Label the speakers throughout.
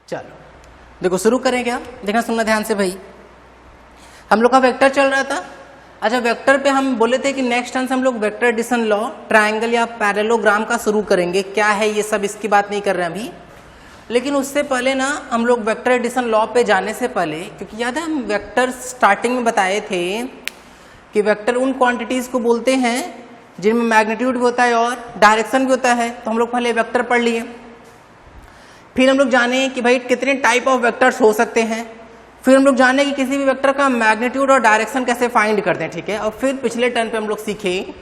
Speaker 1: चलो देखो शुरू करें क्या, देखना सुनना ध्यान से भाई। हम लोग का वेक्टर चल रहा था। अच्छा, वेक्टर पे हम बोले थे कि नेक्स्ट टर्न से हम लोग वेक्टर एडिशन लॉ, ट्रायंगल या पैरेललोग्राम का शुरू करेंगे। क्या है ये सब, इसकी बात नहीं कर रहे हैं अभी। लेकिन उससे पहले ना हम लोग वेक्टर एडिशन लॉ पे जाने से पहले, क्योंकि याद है हम वेक्टर स्टार्टिंग में बताए थे कि वेक्टर उन क्वांटिटीज को बोलते हैं जिनमें मैग्नीट्यूड भी होता है और डायरेक्शन भी होता है। तो हम लोग पहले वेक्टर पढ़ लिए, फिर हम लोग जाने कि भाई कितने टाइप ऑफ वेक्टर्स हो सकते हैं, फिर हम लोग जाने कि किसी भी वेक्टर का मैग्नीट्यूड और डायरेक्शन कैसे फाइंड करते हैं, ठीक है। और फिर पिछले टर्न पे हम लोग सीखे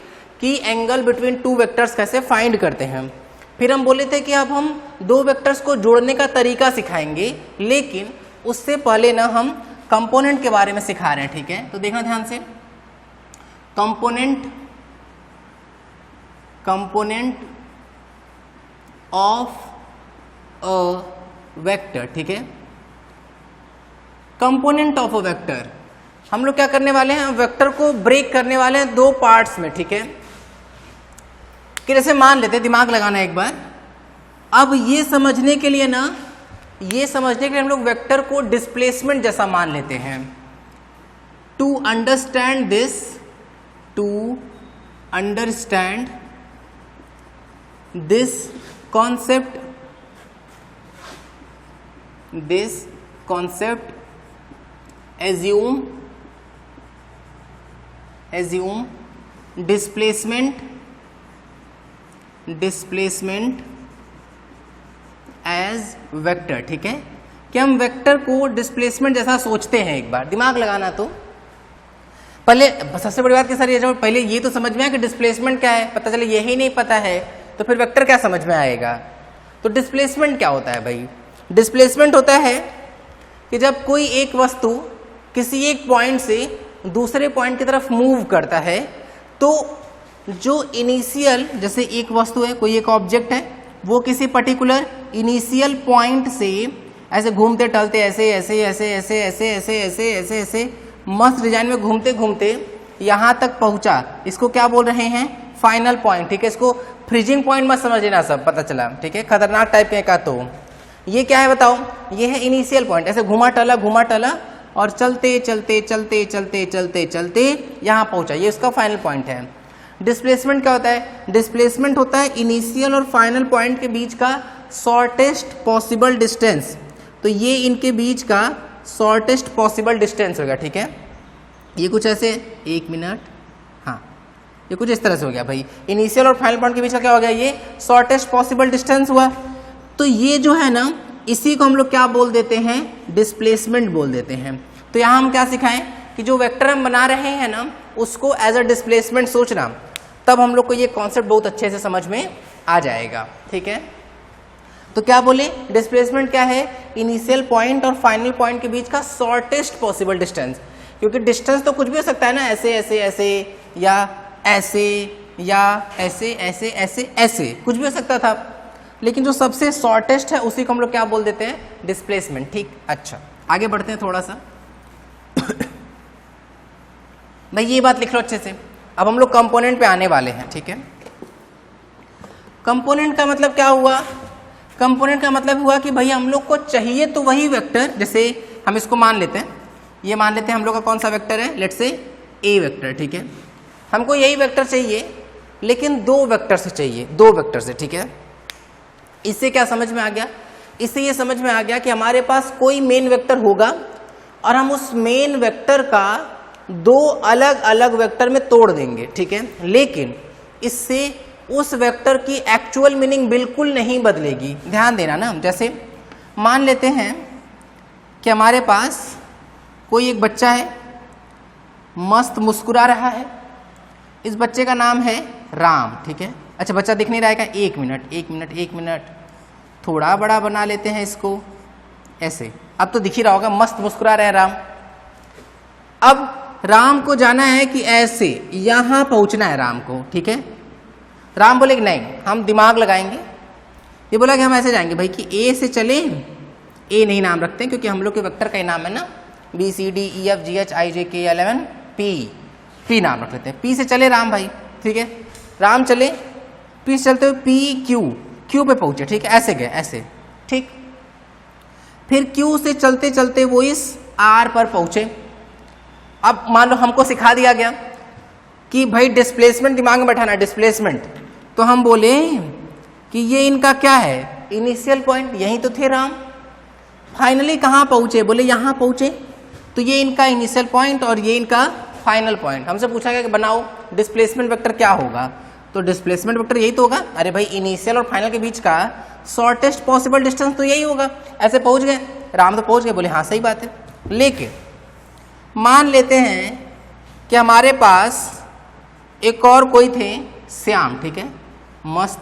Speaker 1: कि एंगल बिटवीन टू वेक्टर्स कैसे फाइंड करते हैं। फिर हम बोले थे कि अब हम दो वेक्टर्स को जोड़ने का तरीका सिखाएंगे, लेकिन उससे पहले ना हम कंपोनेंट के बारे में सिखा रहे हैं, ठीक है। तो देखना ध्यान से, कंपोनेंट ऑफ अ वेक्टर, ठीक है। कंपोनेंट ऑफ अ वेक्टर हम लोग क्या करने वाले हैं, वेक्टर को ब्रेक करने वाले हैं दो पार्ट्स में, ठीक है। कि जैसे मान लेते हैं, दिमाग लगाना एक बार। अब ये समझने के लिए हम लोग वेक्टर को डिस्प्लेसमेंट जैसा मान लेते हैं। To understand this concept assume displacement as vector, ठीक है। कि हम वेक्टर को डिस्प्लेसमेंट जैसा सोचते हैं। एक बार दिमाग लगाना, तो पहले सबसे बड़ी बात कि सर ये जो पहले ये तो समझ में आया कि डिस्प्लेसमेंट क्या है, पता चले यही नहीं पता है तो फिर वेक्टर क्या समझ में आएगा। तो डिस्प्लेसमेंट क्या होता है भाई, डिस्प्लेसमेंट होता है कि जब कोई एक वस्तु किसी एक पॉइंट से दूसरे पॉइंट की तरफ मूव करता है, तो जो इनिशियल, जैसे एक वस्तु है, कोई एक ऑब्जेक्ट है, वो किसी पर्टिकुलर इनिशियल पॉइंट से ऐसे घूमते टलते ऐसे मस्त डिजाइन में घूमते घूमते यहां तक पहुंचा, इसको क्या बोल रहे हैं, फाइनल पॉइंट, ठीक है। इसको फ्रीजिंग पॉइंट मत समझ लेना, सब पता चला, ठीक है, खतरनाक टाइप का। तो ये क्या है बताओ, ये है इनिशियल पॉइंट। ऐसे घुमा टला और चलते यहां पहुंचा, ये उसका फाइनल पॉइंट है। डिस्प्लेसमेंट क्या होता है, डिस्प्लेसमेंट होता है इनिशियल और फाइनल पॉइंट के बीच का शॉर्टेस्ट पॉसिबल डिस्टेंस। तो ये इनके बीच का शॉर्टेस्ट पॉसिबल डिस्टेंस होगा, ठीक है। ये कुछ ऐसे, एक मिनट, हाँ, ये कुछ इस तरह से हो गया भाई। इनिशियल और फाइनल पॉइंट के बीच का क्या हो गया, ये शॉर्टेस्ट पॉसिबल डिस्टेंस हुआ। तो ये जो है ना, इसी को हम लोग क्या बोल देते हैं, डिस्प्लेसमेंट बोल देते हैं। तो यहाँ हम क्या सिखाएं कि जो वेक्टर हम बना रहे हैं ना, उसको एज अ डिस्प्लेसमेंट सोचना, तब हम लोग को ये कॉन्सेप्ट बहुत अच्छे से समझ में आ जाएगा, ठीक है। तो क्या बोले, डिस्प्लेसमेंट क्या है, इनिशियल पॉइंट और फाइनल पॉइंट के बीच का शॉर्टेस्ट पॉसिबल डिस्टेंस। क्योंकि डिस्टेंस तो कुछ भी हो सकता है ना, ऐसे या ऐसे कुछ भी हो सकता था, लेकिन जो सबसे शॉर्टेस्ट है उसी को हम लोग क्या बोल देते हैं, डिस्प्लेसमेंट, ठीक। अच्छा, आगे बढ़ते हैं थोड़ा सा। भाई ये बात लिख लो अच्छे से। अब हम लोग कंपोनेंट पे आने वाले हैं, ठीक है। कंपोनेंट का मतलब क्या हुआ, कंपोनेंट का मतलब हुआ कि भाई हम लोग को चाहिए तो वही वेक्टर, जैसे हम इसको मान लेते हैं, ये मान लेते हैं हम लोग का कौन सा वेक्टर है, लेट्स से ए वेक्टर, ठीक है। हमको यही वेक्टर चाहिए, लेकिन दो वेक्टर से चाहिए, दो वेक्टर से, ठीक है। इससे क्या समझ में आ गया, इससे ये समझ में आ गया कि हमारे पास कोई मेन वेक्टर होगा और हम उस मेन वेक्टर का दो अलग अलग वेक्टर में तोड़ देंगे, ठीक है। लेकिन इससे उस वेक्टर की एक्चुअल मीनिंग बिल्कुल नहीं बदलेगी, ध्यान देना ना। जैसे मान लेते हैं कि हमारे पास कोई एक बच्चा है, मस्त मुस्कुरा रहा है, इस बच्चे का नाम है राम, ठीक है। अच्छा, बच्चा दिख नहीं रहा है क्या, एक मिनट, थोड़ा बड़ा बना लेते हैं इसको, ऐसे, अब तो दिख ही रहा होगा, मस्त मुस्कुरा रहे हैं राम। अब राम को जाना है कि ऐसे यहां पहुंचना है राम को, ठीक है। राम बोले कि नहीं, हम दिमाग लगाएंगे। ये बोला कि हम ऐसे जाएंगे भाई कि ए से चले, ए नहीं नाम रखते हैं क्योंकि हम लोग के वेक्टर का ही नाम है ना, BCDEFGHIJKLMN पी नाम रख लेते हैं। पी से चले राम भाई, ठीक है। राम चले, पी से चलते हुए PQ, क्यू पे पहुंचे, ठीक है, ऐसे गए, ऐसे, ठीक। फिर Q से चलते चलते वो इस R पर पहुंचे। अब मान लो हमको सिखा दिया गया कि भाई डिस्प्लेसमेंट दिमाग में बैठाना है, डिस्प्लेसमेंट, तो हम बोले कि ये इनका क्या है, इनिशियल पॉइंट, यही तो थे राम। फाइनली कहाँ पहुंचे, बोले यहाँ पहुंचे, तो ये इनका इनिशियल पॉइंट और ये इनका फाइनल पॉइंट। हमसे पूछा गया कि बनाओ डिस्प्लेसमेंट वेक्टर क्या होगा, तो डिस्प्लेसमेंट वेक्टर यही तो होगा, अरे भाई इनिशियल और फाइनल के बीच का शॉर्टेस्ट पॉसिबल डिस्टेंस तो यही होगा। ऐसे पहुंच गए, राम तो पहुंच गए, बोले हाँ सही बात है। लेकिन मान लेते हैं कि हमारे पास एक और कोई थे, श्याम, ठीक है, मस्त,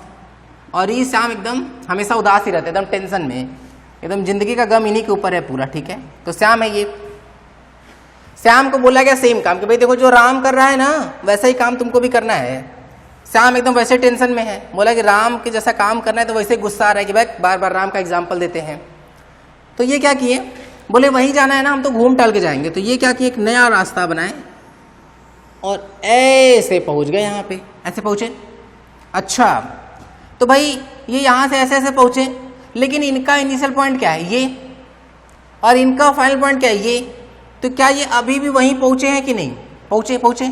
Speaker 1: और ये श्याम एकदम हमेशा उदास ही रहते, एकदम टेंशन में, एकदम जिंदगी का गम इन्हीं के ऊपर है पूरा, ठीक है। तो श्याम है ये, श्याम को बोला गया सेम काम कि भाई देखो जो राम कर रहा है ना वैसा ही काम तुमको भी करना है। श्याम एकदम वैसे टेंशन में है, बोला कि राम के जैसा काम करना है, तो वैसे गुस्सा आ रहा है कि भाई बार बार राम का एग्जाम्पल देते हैं। तो ये क्या किए, बोले वहीं जाना है ना, हम तो घूम टहल के जाएंगे। तो ये क्या किए, एक नया रास्ता बनाए और ऐसे पहुंच गए यहाँ पे, ऐसे पहुंचे। अच्छा तो भाई ये यहाँ से ऐसे ऐसे पहुंचे, लेकिन इनका इनिशियल पॉइंट क्या है, ये, और इनका फाइनल पॉइंट क्या है, ये। तो क्या ये अभी भी वहीं पहुंचे हैं कि नहीं, पहुंचे, पहुंचे,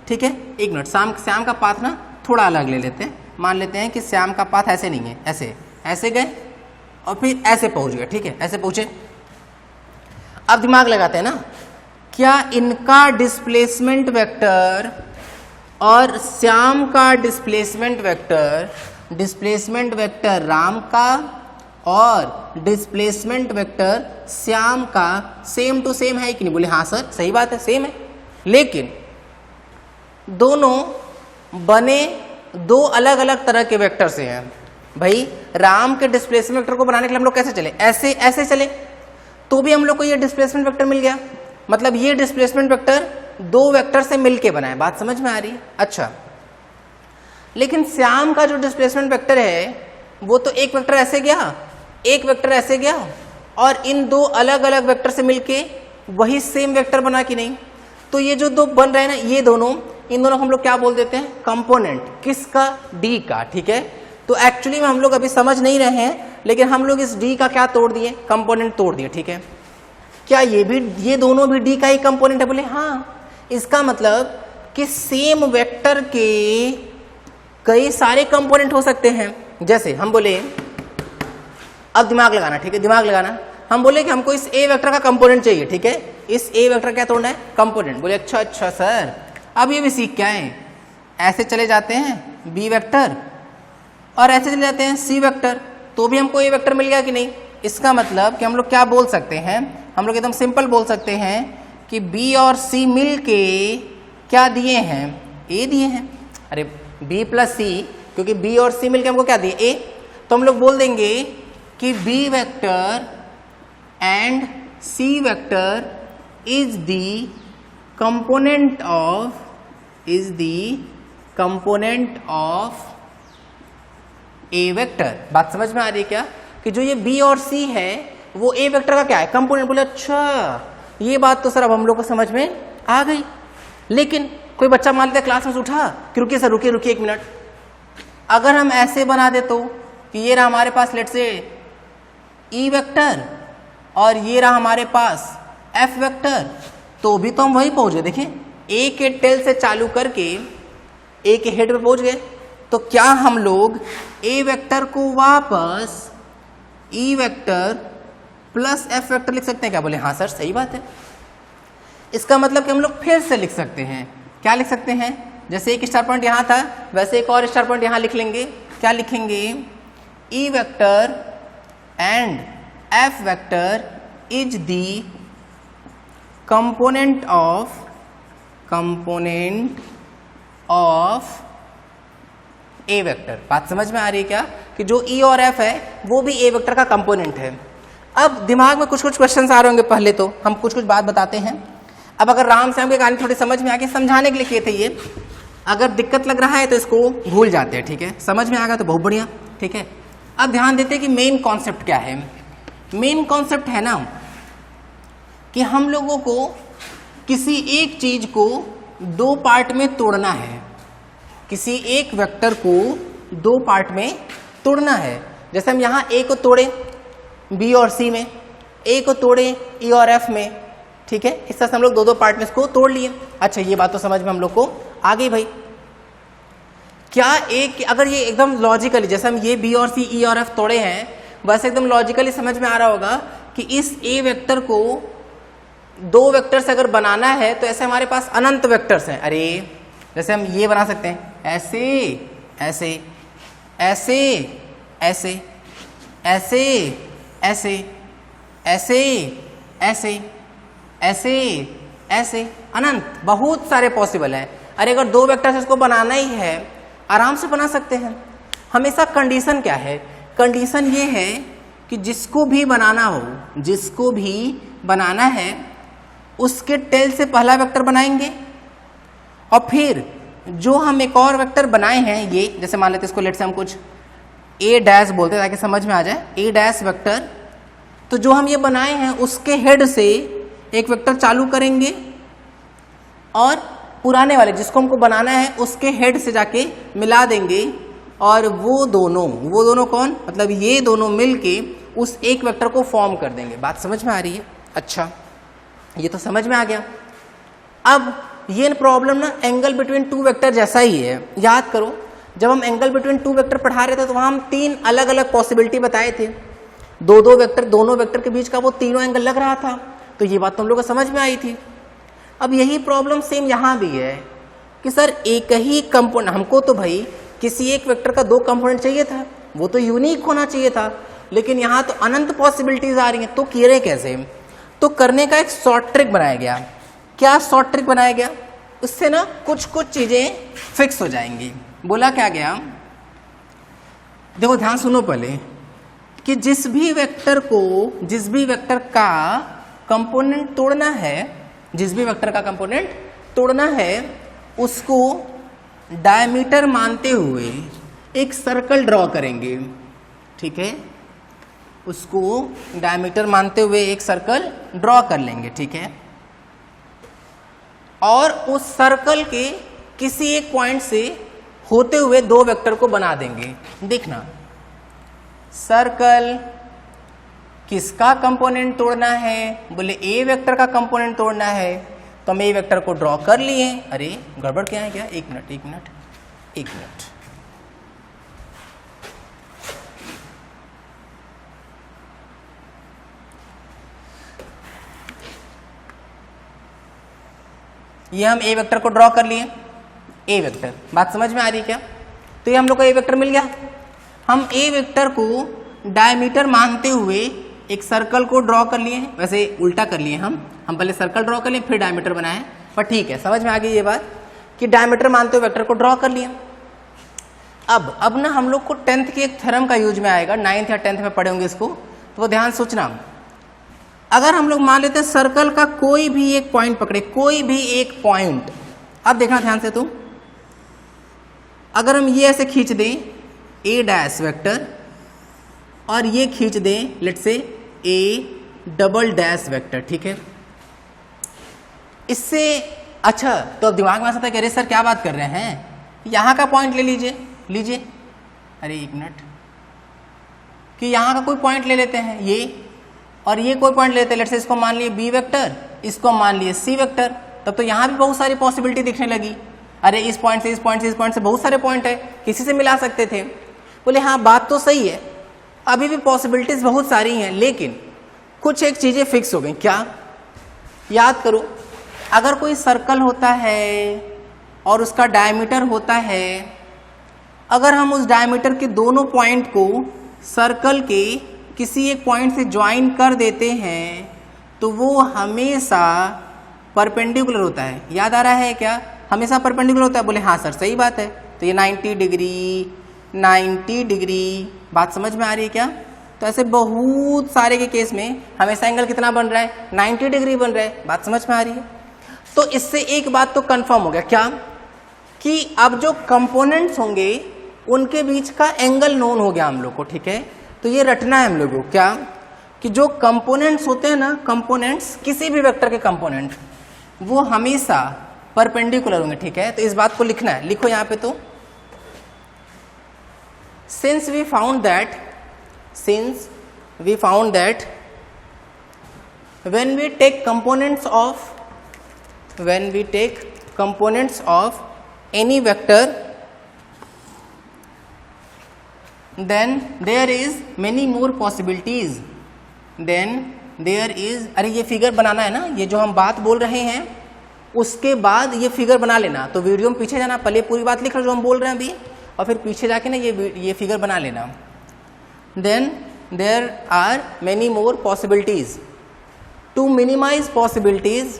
Speaker 1: ठीक है। एक मिनट, श्याम का पाथ ना थोड़ा अलग ले लेते हैं। मान लेते हैं कि श्याम का पाथ ऐसे नहीं है, ऐसे ऐसे गए और फिर ऐसे पहुंच गए, ठीक है, ऐसे पहुंचे। अब दिमाग लगाते हैं ना, क्या इनका डिस्प्लेसमेंट वेक्टर और श्याम का डिस्प्लेसमेंट वेक्टर राम का और डिस्प्लेसमेंट वेक्टर श्याम का सेम टू सेम है कि नहीं, बोले हाँ सर सही बात है, सेम है। लेकिन दोनों बने दो अलग अलग तरह के वेक्टर से हैं। भाई राम के डिस्प्लेसमेंट वेक्टर को बनाने के लिए हम लोग कैसे चले, ऐसे ऐसे चले, तो भी हम लोग को ये डिस्प्लेसमेंट वेक्टर मिल गया। मतलब ये डिस्प्लेसमेंट वेक्टर दो वेक्टर से मिलके बना है, बात समझ में आ रही है। अच्छा, लेकिन श्याम का जो डिस्प्लेसमेंट वेक्टर है वो तो एक वेक्टर ऐसे गया, एक वेक्टर ऐसे गया, और इन दो अलग अलग वेक्टर से मिलके वही सेम वेक्टर बना कि नहीं। तो ये जो दो बन रहे हैं ना, ये दोनों, इन दोनों को हम लोग क्या बोल देते हैं, कंपोनेंट। किसका, डी का, ठीक है। तो एक्चुअली में हम लोग अभी समझ नहीं रहे हैं, लेकिन हम लोग इस डी का क्या तोड़ दिए, कंपोनेंट तोड़ दिए, ठीक है। क्या ये दोनों भी डी का ही कंपोनेंट है, बोले हाँ। इसका मतलब कि सेम वेक्टर के कई सारे कंपोनेंट हो सकते हैं। जैसे हम बोले, अब दिमाग लगाना, ठीक है, दिमाग लगाना। हम बोले कि हमको इस ए वेक्टर का कंपोनेंट चाहिए, ठीक है, इस ए वेक्टर क्या तोड़ना है, कंपोनेंट। बोले अच्छा अच्छा सर, अब ये भी सीख क्या है, ऐसे चले जाते हैं बी वेक्टर और ऐसे चले जाते हैं सी वेक्टर, तो भी हमको ए वेक्टर मिल गया कि नहीं। इसका मतलब कि हम लोग क्या बोल सकते हैं, हम लोग एकदम सिंपल बोल सकते हैं कि बी और सी मिल के क्या दिए हैं, ए दिए हैं। अरे बी प्लस सी, क्योंकि बी और सी मिल के हमको क्या दिए, ए, तो हम लोग बोल देंगे कि B vector and C vector is the component of a vector. बात समझ में आ रही है क्या, कि जो ये बी और सी है वो ए वेक्टर का क्या है, कंपोनेंट। बोले अच्छा, ये बात तो सर अब हम लोग को समझ में आ गई। लेकिन कोई बच्चा मान लेते क्लास में से उठा कि रुकिए सर, रुकिए रुकिए एक मिनट, अगर हम ऐसे बना दे तो कि ये रहा हमारे पास लेट से ई वेक्टर और ये रहा हमारे पास एफ वेक्टर, तो भी तो हम वही पहुंच गए। देखें, ए के टेल से चालू करके ए के हेड पे पहुंच गए। तो क्या हम लोग ए वेक्टर को वापस E vector plus F vector लिख सकते हैं क्या, बोले हाँ सर सही बात है। इसका मतलब कि हम लोग फिर से लिख सकते हैं, क्या लिख सकते हैं, जैसे एक स्टार पॉइंट यहाँ था वैसे एक और स्टार पॉइंट यहाँ लिख लेंगे। क्या लिखेंगे, E vector and F vector is the component of a vector. बात समझ में आ रही है क्या, कि जो ई और एफ है वो भी ए वेक्टर का कंपोनेंट है। अब दिमाग में कुछ कुछ क्वेश्चंस आ रहे होंगे, पहले तो हम कुछ कुछ बात बताते हैं। अब अगर राम श्याम के कहानी थोड़ी समझ में आ गई, समझाने के लिए किए थे ये, अगर दिक्कत लग रहा है तो इसको भूल जाते हैं, ठीक है। समझ में आ गया तो बहुत बढ़िया, ठीक है। अब ध्यान देते हैं कि मेन कॉन्सेप्ट क्या है। मेन कॉन्सेप्ट है ना कि हम लोगों को किसी एक चीज को दो पार्ट में तोड़ना है, किसी एक वेक्टर को दो पार्ट में तोड़ना है। जैसे हम यहाँ ए को तोड़े बी और सी में, ए को तोड़े ई और एफ में, ठीक है। इस तरह से हम लोग दो दो पार्ट में इसको तोड़ लिए। अच्छा, ये बात तो समझ में हम लोग को आ गई भाई। क्या एक अगर ये एकदम लॉजिकली जैसे हम ये बी और सी ई और एफ तोड़े हैं, बस एकदम लॉजिकली समझ में आ रहा होगा कि इस ए वेक्टर को दो वेक्टर से अगर बनाना है तो ऐसे हमारे पास अनंत वेक्टर्स हैं। अरे जैसे हम ये बना सकते हैं ऐसे ऐसे ऐसे ऐसे ऐसे ऐसे ऐसे ऐसे ऐसे ऐसे अनंत बहुत सारे पॉसिबल है। अरे अगर दो वेक्टर से इसको बनाना ही है आराम से बना सकते हैं। हमेशा कंडीशन क्या है? कंडीशन ये है कि जिसको भी बनाना हो, जिसको भी बनाना है उसके टेल से पहला वेक्टर बनाएंगे और फिर जो हम एक और वेक्टर बनाए हैं, ये जैसे मान लेते हैं इसको लेट से हम कुछ ए डैश बोलते हैं ताकि समझ में आ जाए, ए डैश वेक्टर। तो जो हम ये बनाए हैं उसके हेड से एक वेक्टर चालू करेंगे और पुराने वाले जिसको हमको बनाना है उसके हेड से जाके मिला देंगे और वो दोनों कौन, मतलब ये दोनों मिलके उस एक वेक्टर को फॉर्म कर देंगे। बात समझ में आ रही है? अच्छा, ये तो समझ में आ गया। अब ये प्रॉब्लम ना एंगल बिटवीन टू वेक्टर जैसा ही है। याद करो जब हम एंगल बिटवीन टू वेक्टर पढ़ा रहे थे तो वहां हम तीन अलग अलग पॉसिबिलिटी बताए थे। दो वेक्टर, दोनों वेक्टर के बीच का वो तीनों एंगल लग रहा था। तो ये बात तो हम लोग को समझ में आई थी। अब यही प्रॉब्लम सेम यहाँ भी है कि सर एक ही कंपोनेंट, हमको तो भाई किसी एक वेक्टर का दो कंपोनेंट चाहिए था, वो तो यूनिक होना चाहिए था, लेकिन यहाँ तो अनंत पॉसिबिलिटीज आ रही हैं। तो किए कैसे? तो करने का एक शॉर्ट ट्रिक बनाया गया। क्या शॉर्ट ट्रिक बनाया गया? उससे ना कुछ चीजें फिक्स हो जाएंगी। बोला क्या गया, देखो ध्यान सुनो पहले कि जिस भी वेक्टर का कंपोनेंट तोड़ना है, जिस भी वेक्टर का कंपोनेंट तोड़ना है उसको डायमीटर मानते हुए एक सर्कल ड्रॉ करेंगे। ठीक है, उसको डायमीटर मानते हुए एक सर्कल ड्रॉ कर लेंगे। ठीक है, और उस सर्कल के किसी एक पॉइंट से होते हुए दो वेक्टर को बना देंगे। देखना, सर्कल किसका कंपोनेंट तोड़ना है? बोले ए वेक्टर का कंपोनेंट तोड़ना है। तो हम ए वेक्टर को ड्रॉ कर लिए। अरे गड़बड़ क्या है क्या? एक मिनट। ये हम ए वेक्टर को ड्रॉ कर लिए, ए वेक्टर। बात समझ में आ रही है क्या? तो ये हम लोग को ए वेक्टर मिल गया। हम ए वेक्टर को डायमीटर मानते हुए एक सर्कल को ड्रॉ कर लिए, वैसे उल्टा कर लिए हम पहले सर्कल ड्रॉ कर लिए फिर डायमीटर बनाए, पर ठीक है, समझ में आ गई ये बात कि डायमीटर मानते हुए वेक्टर को ड्रॉ कर लिए। अब ना हम लोग को 10th के एक थ्योरम का यूज में आएगा, 9th या 10th में पढ़े होंगे इसको, तो वो ध्यान सोचना। अगर हम लोग मान लेते हैं सर्कल का कोई भी एक पॉइंट पकड़े, कोई भी एक पॉइंट, अब देखना ध्यान से, तो अगर हम ये ऐसे खींच दें ए डैश वेक्टर और ये खींच दें लेट से ए डबल डैश वेक्टर। ठीक है, इससे अच्छा तो अब दिमाग में आ सकता है कि अरे सर क्या बात कर रहे हैं, यहां का पॉइंट ले लीजिए। अरे एक मिनट, कि यहां का कोई पॉइंट ले लेते हैं ये, और ये कोई पॉइंट लेते हैं, लेट से इसको मान लिए बी वेक्टर, इसको मान लिए सी वेक्टर। तब तो यहां भी बहुत सारी पॉसिबिलिटी दिखने लगी। अरे इस पॉइंट से इस पॉइंट से इस पॉइंट से बहुत सारे पॉइंट है, किसी से मिला सकते थे। बोले हाँ बात तो सही है, अभी भी पॉसिबिलिटीज बहुत सारी हैं, लेकिन कुछ एक चीजें फिक्स हो गई। क्या? याद करो, अगर कोई सर्कल होता है और उसका डायमीटर होता है, अगर हम उस डायमीटर के दोनों पॉइंट को सर्कल के किसी एक पॉइंट से ज्वाइन कर देते हैं तो वो हमेशा परपेंडिकुलर होता है। याद आ रहा है क्या? हमेशा परपेंडिकुलर होता है। बोले हाँ सर सही बात है, तो ये 90 डिग्री। बात समझ में आ रही है क्या? तो ऐसे बहुत सारे के केस में हमेशा एंगल कितना बन रहा है? 90 डिग्री बन रहा है। बात समझ में आ रही है? तो इससे एक बात तो कंफर्म हो गया, क्या? कि अब जो कंपोनेंट्स होंगे उनके बीच का एंगल नोन हो गया हम लोग को। ठीक है, तो ये रटना है हम लोग को, क्या? कि जो कंपोनेंट्स होते हैं ना, कंपोनेंट्स किसी भी वेक्टर के कंपोनेंट वो हमेशा परपेंडिकुलर होंगे। ठीक है, तो इस बात को लिखना है, लिखो यहाँ पे। तो since we found that when we take components of any vector, then there is many more possibilities. अरे ये फिगर बनाना है ना, ये जो हम बात बोल रहे हैं उसके बाद ये फिगर बना लेना। तो वीडियो में पीछे जाना, पहले पूरी बात लिख लो जो हम बोल रहे हैं अभी, और फिर पीछे जाके ना ये फिगर बना लेना। Then there are many more possibilities. To minimize possibilities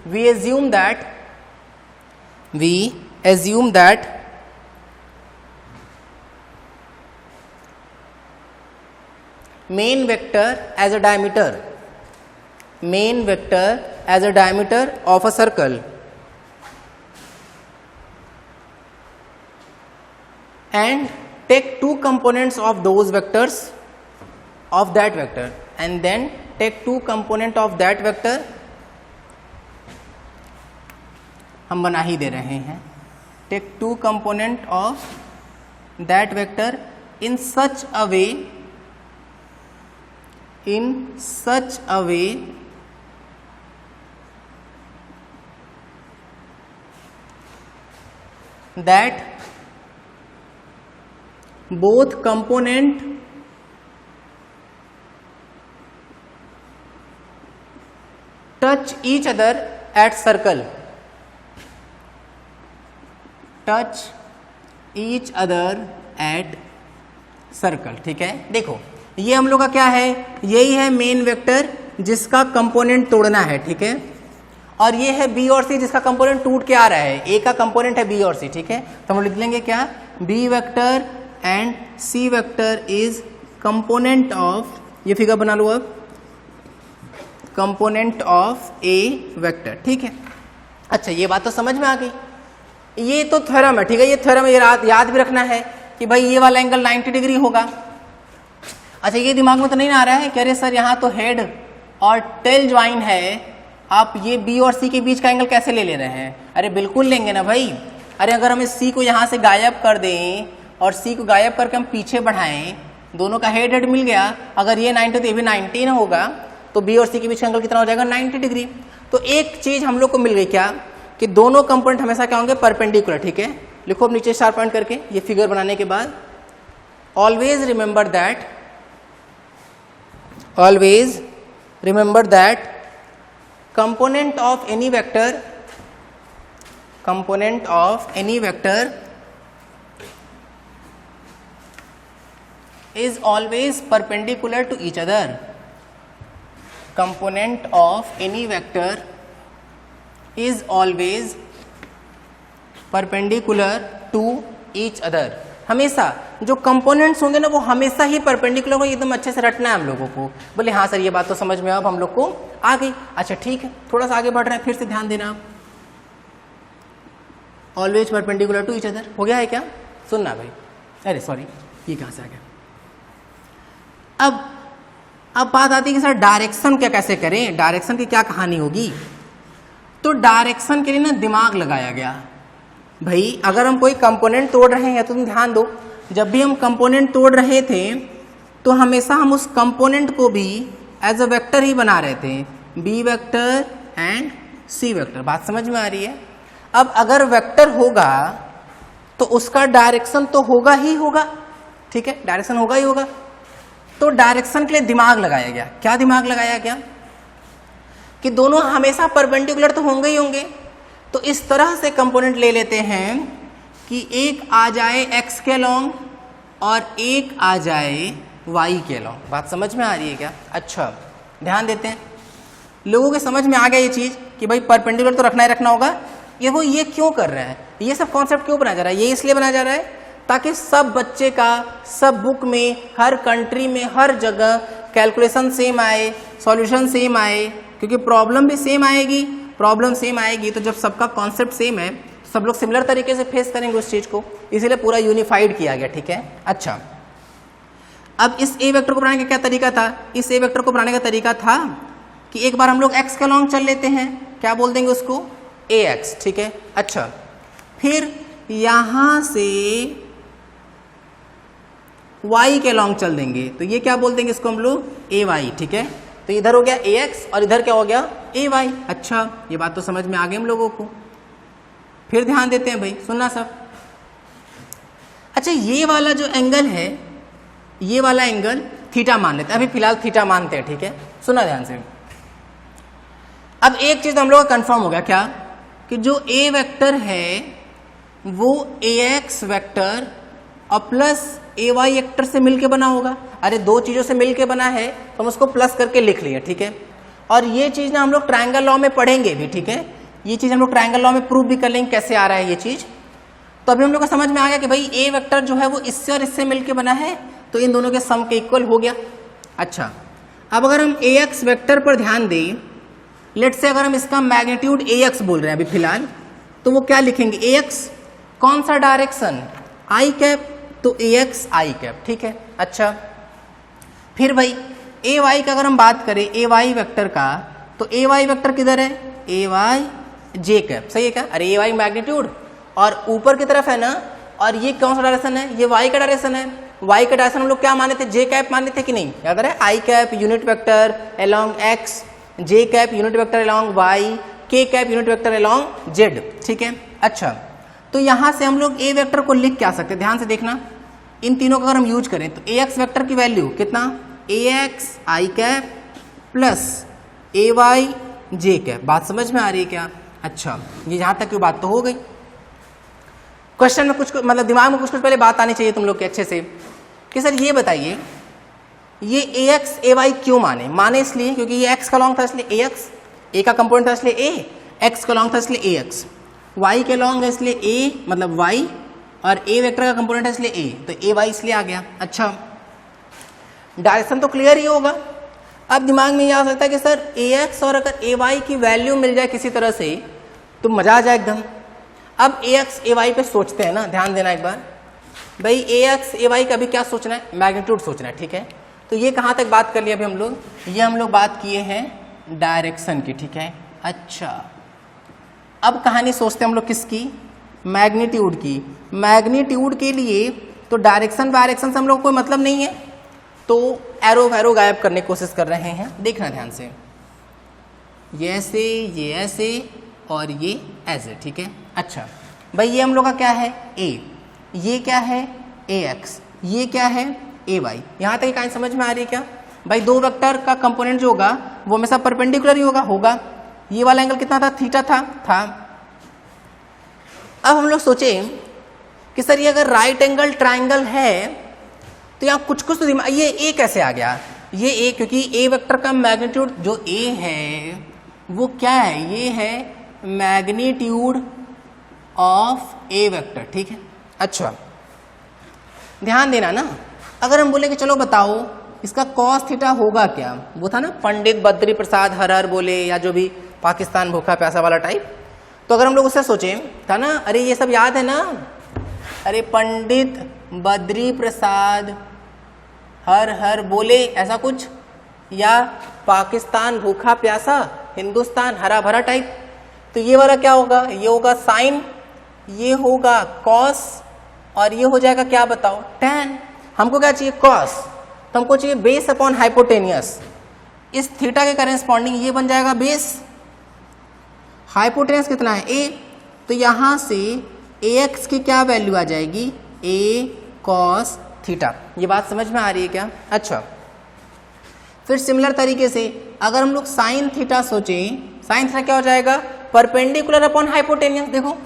Speaker 1: we assume that main vector as a diameter of a circle and take two components of those vectors of that vector, and then take two component of that vector, हम बना ही दे रहे हैं, take two component of that vector in such a way that both component touch each other at circle. ठीक है, देखो ये हम लोग का क्या है, यही है मेन वेक्टर जिसका कंपोनेंट तोड़ना है। ठीक है, और ये है बी और सी जिसका कंपोनेंट टूट के आ रहा है। ए का कंपोनेंट है बी और सी। ठीक है, तो हम लिख लेंगे क्या, B vector and C vector is component of, ये फिगर बना लो अब, कंपोनेंट ऑफ ए वेक्टर। ठीक है, अच्छा ये बात तो समझ में आ गई। ये तो थ्योरम है। ठीक है, ये थ्योरम याद भी रखना है कि भाई ये वाला एंगल 90 डिग्री होगा। अच्छा ये दिमाग में तो नहीं आ रहा है कि अरे सर यहाँ तो हेड और टेल ज्वाइन है, आप ये बी और सी के बीच का एंगल कैसे ले रहे हैं? अरे बिल्कुल लेंगे ना भाई। अरे अगर हम इस सी को यहाँ से गायब कर दें और सी को गायब करके हम पीछे बढ़ाएं, दोनों का हेड मिल गया, अगर ये 90 तो ये भी 90 ना होगा, तो बी और सी के बीच का एंगल कितना हो जाएगा, 90 डिग्री। तो एक चीज हम लोग को मिल गई क्या, कि दोनों कंपोनेंट हमेशा क्या होंगे, परपेंडिकुलर। ठीक है, लिखो अब नीचे 4 पॉइंट करके ये फिगर बनाने के बाद, always remember that component of any vector is always perpendicular to each other. Component of any vector is always perpendicular to each other. हमेशा जो कंपोनेंट्स होंगे ना वो हमेशा ही परपेंडिकुलर हो, एकदम अच्छे से रटना है हम लोगों को। बोले हाँ सर ये बात तो समझ में अब हम लोग को आ गई। अच्छा ठीक है, थोड़ा सा आगे बढ़ रहे हैं, फिर से ध्यान देना आप। Always perpendicular to each other हो गया है क्या, सुनना भाई। अरे सॉरी ये कहाँ से आ गया। अब बात आती है कि सर डायरेक्शन क्या कैसे करें, डायरेक्शन की क्या कहानी होगी। तो डायरेक्शन के लिए ना दिमाग लगाया गया भाई। अगर हम कोई कंपोनेंट तोड़ रहे हैं तो तुम ध्यान दो, जब भी हम कंपोनेंट तोड़ रहे थे तो हमेशा हम उस कंपोनेंट को भी एज अ वेक्टर ही बना रहे थे, B vector and C vector. बात समझ में आ रही है। अब अगर वेक्टर होगा तो उसका डायरेक्शन तो होगा ही होगा। ठीक है, डायरेक्शन होगा ही होगा। तो डायरेक्शन के लिए दिमाग लगाया गया। क्या दिमाग लगाया गया, कि दोनों हमेशा परपेंडिकुलर तो होंगे ही होंगे। तो इस तरह से कंपोनेंट ले लेते हैं कि एक आ जाए x के लॉन्ग और एक आ जाए y के लॉन्ग। बात समझ में आ रही है क्या। अच्छा ध्यान देते हैं, लोगों के समझ में आ गया ये चीज कि भाई परपेंडिकुलर तो रखना ही रखना होगा। ये क्यों कर रहा है, ये सब कॉन्सेप्ट क्यों बनाया जा रहा है, ये इसलिए बनाया जा रहा है ताकि सब बच्चे का सब बुक में, हर कंट्री में, हर जगह कैलकुलेशन सेम आए, सॉल्यूशन सेम आए, क्योंकि प्रॉब्लम भी सेम आएगी। प्रॉब्लम सेम आएगी तो जब सबका कॉन्सेप्ट सेम है सब लोग सिमिलर तरीके से फेस करेंगे उस चीज को, इसीलिए पूरा यूनिफाइड किया गया। ठीक है, अच्छा अब इस ए वेक्टर को बनाने का क्या तरीका था, इस ए वेक्टर को बनाने का तरीका था कि एक बार हम लोग x के लॉन्ग चल लेते हैं, क्या बोल देंगे उसको, ax। ठीक है, अच्छा फिर यहां से y के लॉन्ग चल देंगे तो ये क्या बोल देंगे इसको हम लोग ay, ठीक है। तो इधर हो गया ax और इधर क्या हो गया ay। अच्छा, ये बात तो समझ में आ गई हम लोगों को। फिर ध्यान देते हैं भाई, सुनना सब। अच्छा, ये वाला जो एंगल है, ये वाला एंगल थीटा मान लेते हैं, अभी फिलहाल थीटा मानते हैं, ठीक है। सुना ध्यान से। अब एक चीज हम लोग का कंफर्म हो गया क्या, कि जो a वेक्टर है वो ax वेक्टर और प्लस ay वेक्टर से मिलके बना होगा। अरे दो चीजों से मिलके बना है तो हम उसको प्लस करके लिख लिए, ठीक है। और ये चीज ना हम लोग ट्रायंगल लॉ में पढ़ेंगे भी, ठीक है। ये चीज हम लोग ट्रायंगल लॉ में प्रूव भी कर लेंगे कैसे आ रहा है ये चीज। तो अभी हम लोग को समझ में आ गया कि भाई a वेक्टर जो है वो इससे और इससे मिलके बना है तो इन दोनों के सम के इक्वल हो गया। अच्छा, अब अगर हम ax वेक्टर पर ध्यान दें, लेट से अगर हम इसका मैग्नीट्यूड ax बोल रहे हैं अभी फिलहाल, तो वो क्या लिखेंगे, ax कौन सा डायरेक्शन i कैप, तो ax i कैप, ठीक है। अच्छा, फिर भाई ay का अगर हम बात करें ay वेक्टर का, तो ay वेक्टर किधर है, ay j कैप, सही है क्या। अरे ay मैग्नीट्यूड और ऊपर की तरफ है ना, और ये कौन सा डायरेक्शन है, ये y का डायरेक्शन है। y का डायरेक्शन हम लोग क्या माने थे, j कैप माने थे कि नहीं, याद है। i cap unit vector along x, j cap unit vector along y, k cap unit vector along z, ठीक है। अच्छा, तो यहां से हम लोग a वेक्टर को लिख क्या सकते हैं, ध्यान से देखना। इन तीनों का अगर हम यूज करें तो ax वेक्टर की वैल्यू कितना, ax i cap plus ay j cap. बात समझ में आ रही है क्या। अच्छा, ये यहां तक की बात तो हो गई। क्वेश्चन में कुछ मतलब दिमाग में कुछ पहले बात आनी चाहिए तुम लोग के अच्छे से, कि सर ये बताइए ये ax ay क्यों माने इसलिए क्योंकि ये x का लॉन्ग था इसलिए ax, a का कंपोनेंट था इसलिए a, x का लॉन्ग था इसलिए ax, y के लॉन्ग है इसलिए a मतलब y, और a वेक्टर का कंपोनेंट है इसलिए a, तो ay इसलिए आ गया। अच्छा, डायरेक्शन तो क्लियर ही होगा। अब दिमाग में ये आ सकता है कि सर ax और अगर ay की वैल्यू मिल जाए किसी तरह से तो मजा आ जाए एकदम। अब ax ay पे सोचते हैं ना, ध्यान देना एक बार भाई, ax ay का भी क्या सोचना है, मैग्नीट्यूड सोचना है, ठीक है। तो ये कहाँ तक बात कर लिया अभी हम लोग, ये हम लोग बात किए हैं डायरेक्शन की, ठीक है। अच्छा, अब कहानी सोचते हैं हम लोग किसकी, मैग्नीट्यूड की। मैग्नीट्यूड के लिए तो डायरेक्शन से हम लोग कोई मतलब नहीं है, तो एरो गायब करने की कोशिश कर रहे हैं। देखना ध्यान से, ये ऐसे और ये ऐसे, ठीक है। अच्छा भाई, ये हम लोग का क्या है a, ये क्या है ax, ये क्या है ay। यहाँ तक कहानी समझ में आ रही है क्या भाई। दो वेक्टर का कंपोनेंट जो होगा वो हमेशा परपेंडिकुलर ही होगा। ये वाला एंगल कितना था, थीटा था। अब हम लोग सोचे कि सर ये अगर राइट एंगल ट्राइंगल है तो यहाँ कुछ तो दिमाग, ये a कैसे आ गया, ये a क्योंकि a वेक्टर का मैग्नीट्यूड जो a है वो क्या है, ये है मैग्नीट्यूड ऑफ a वेक्टर, ठीक है। अच्छा, ध्यान देना ना, अगर हम बोले कि चलो बताओ इसका कॉस थीटा होगा क्या, वो था ना पंडित बद्री प्रसाद हर हर बोले, या जो भी पाकिस्तान भूखा प्यासा वाला टाइप। तो अगर हम लोग उससे सोचें था ना, अरे ये सब याद है ना, अरे पंडित बद्री प्रसाद हर हर बोले ऐसा कुछ, या पाकिस्तान भूखा प्यासा हिंदुस्तान हरा भरा टाइप। तो ये वाला क्या होगा, ये होगा साइन, ये होगा कॉस, और ये हो जाएगा क्या बताओ, टैन। हमको क्या चाहिए, कॉस, तो हमको चाहिए बेस अपॉन हाइपोटेनियस। इस थीटा के करेस्पॉन्डिंग ये बन जाएगा बेस। हाइपोटेनियस कितना है a, तो यहां से ax की क्या वैल्यू आ जाएगी, a cos थीटा। ये बात समझ में आ रही है क्या। अच्छा, फिर सिमिलर तरीके से अगर हम लोग साइन थीटा सोचें, साइन थीटा क्या हो जाएगा, परपेंडिकुलर अपॉन हाइपोटेनियस। देखो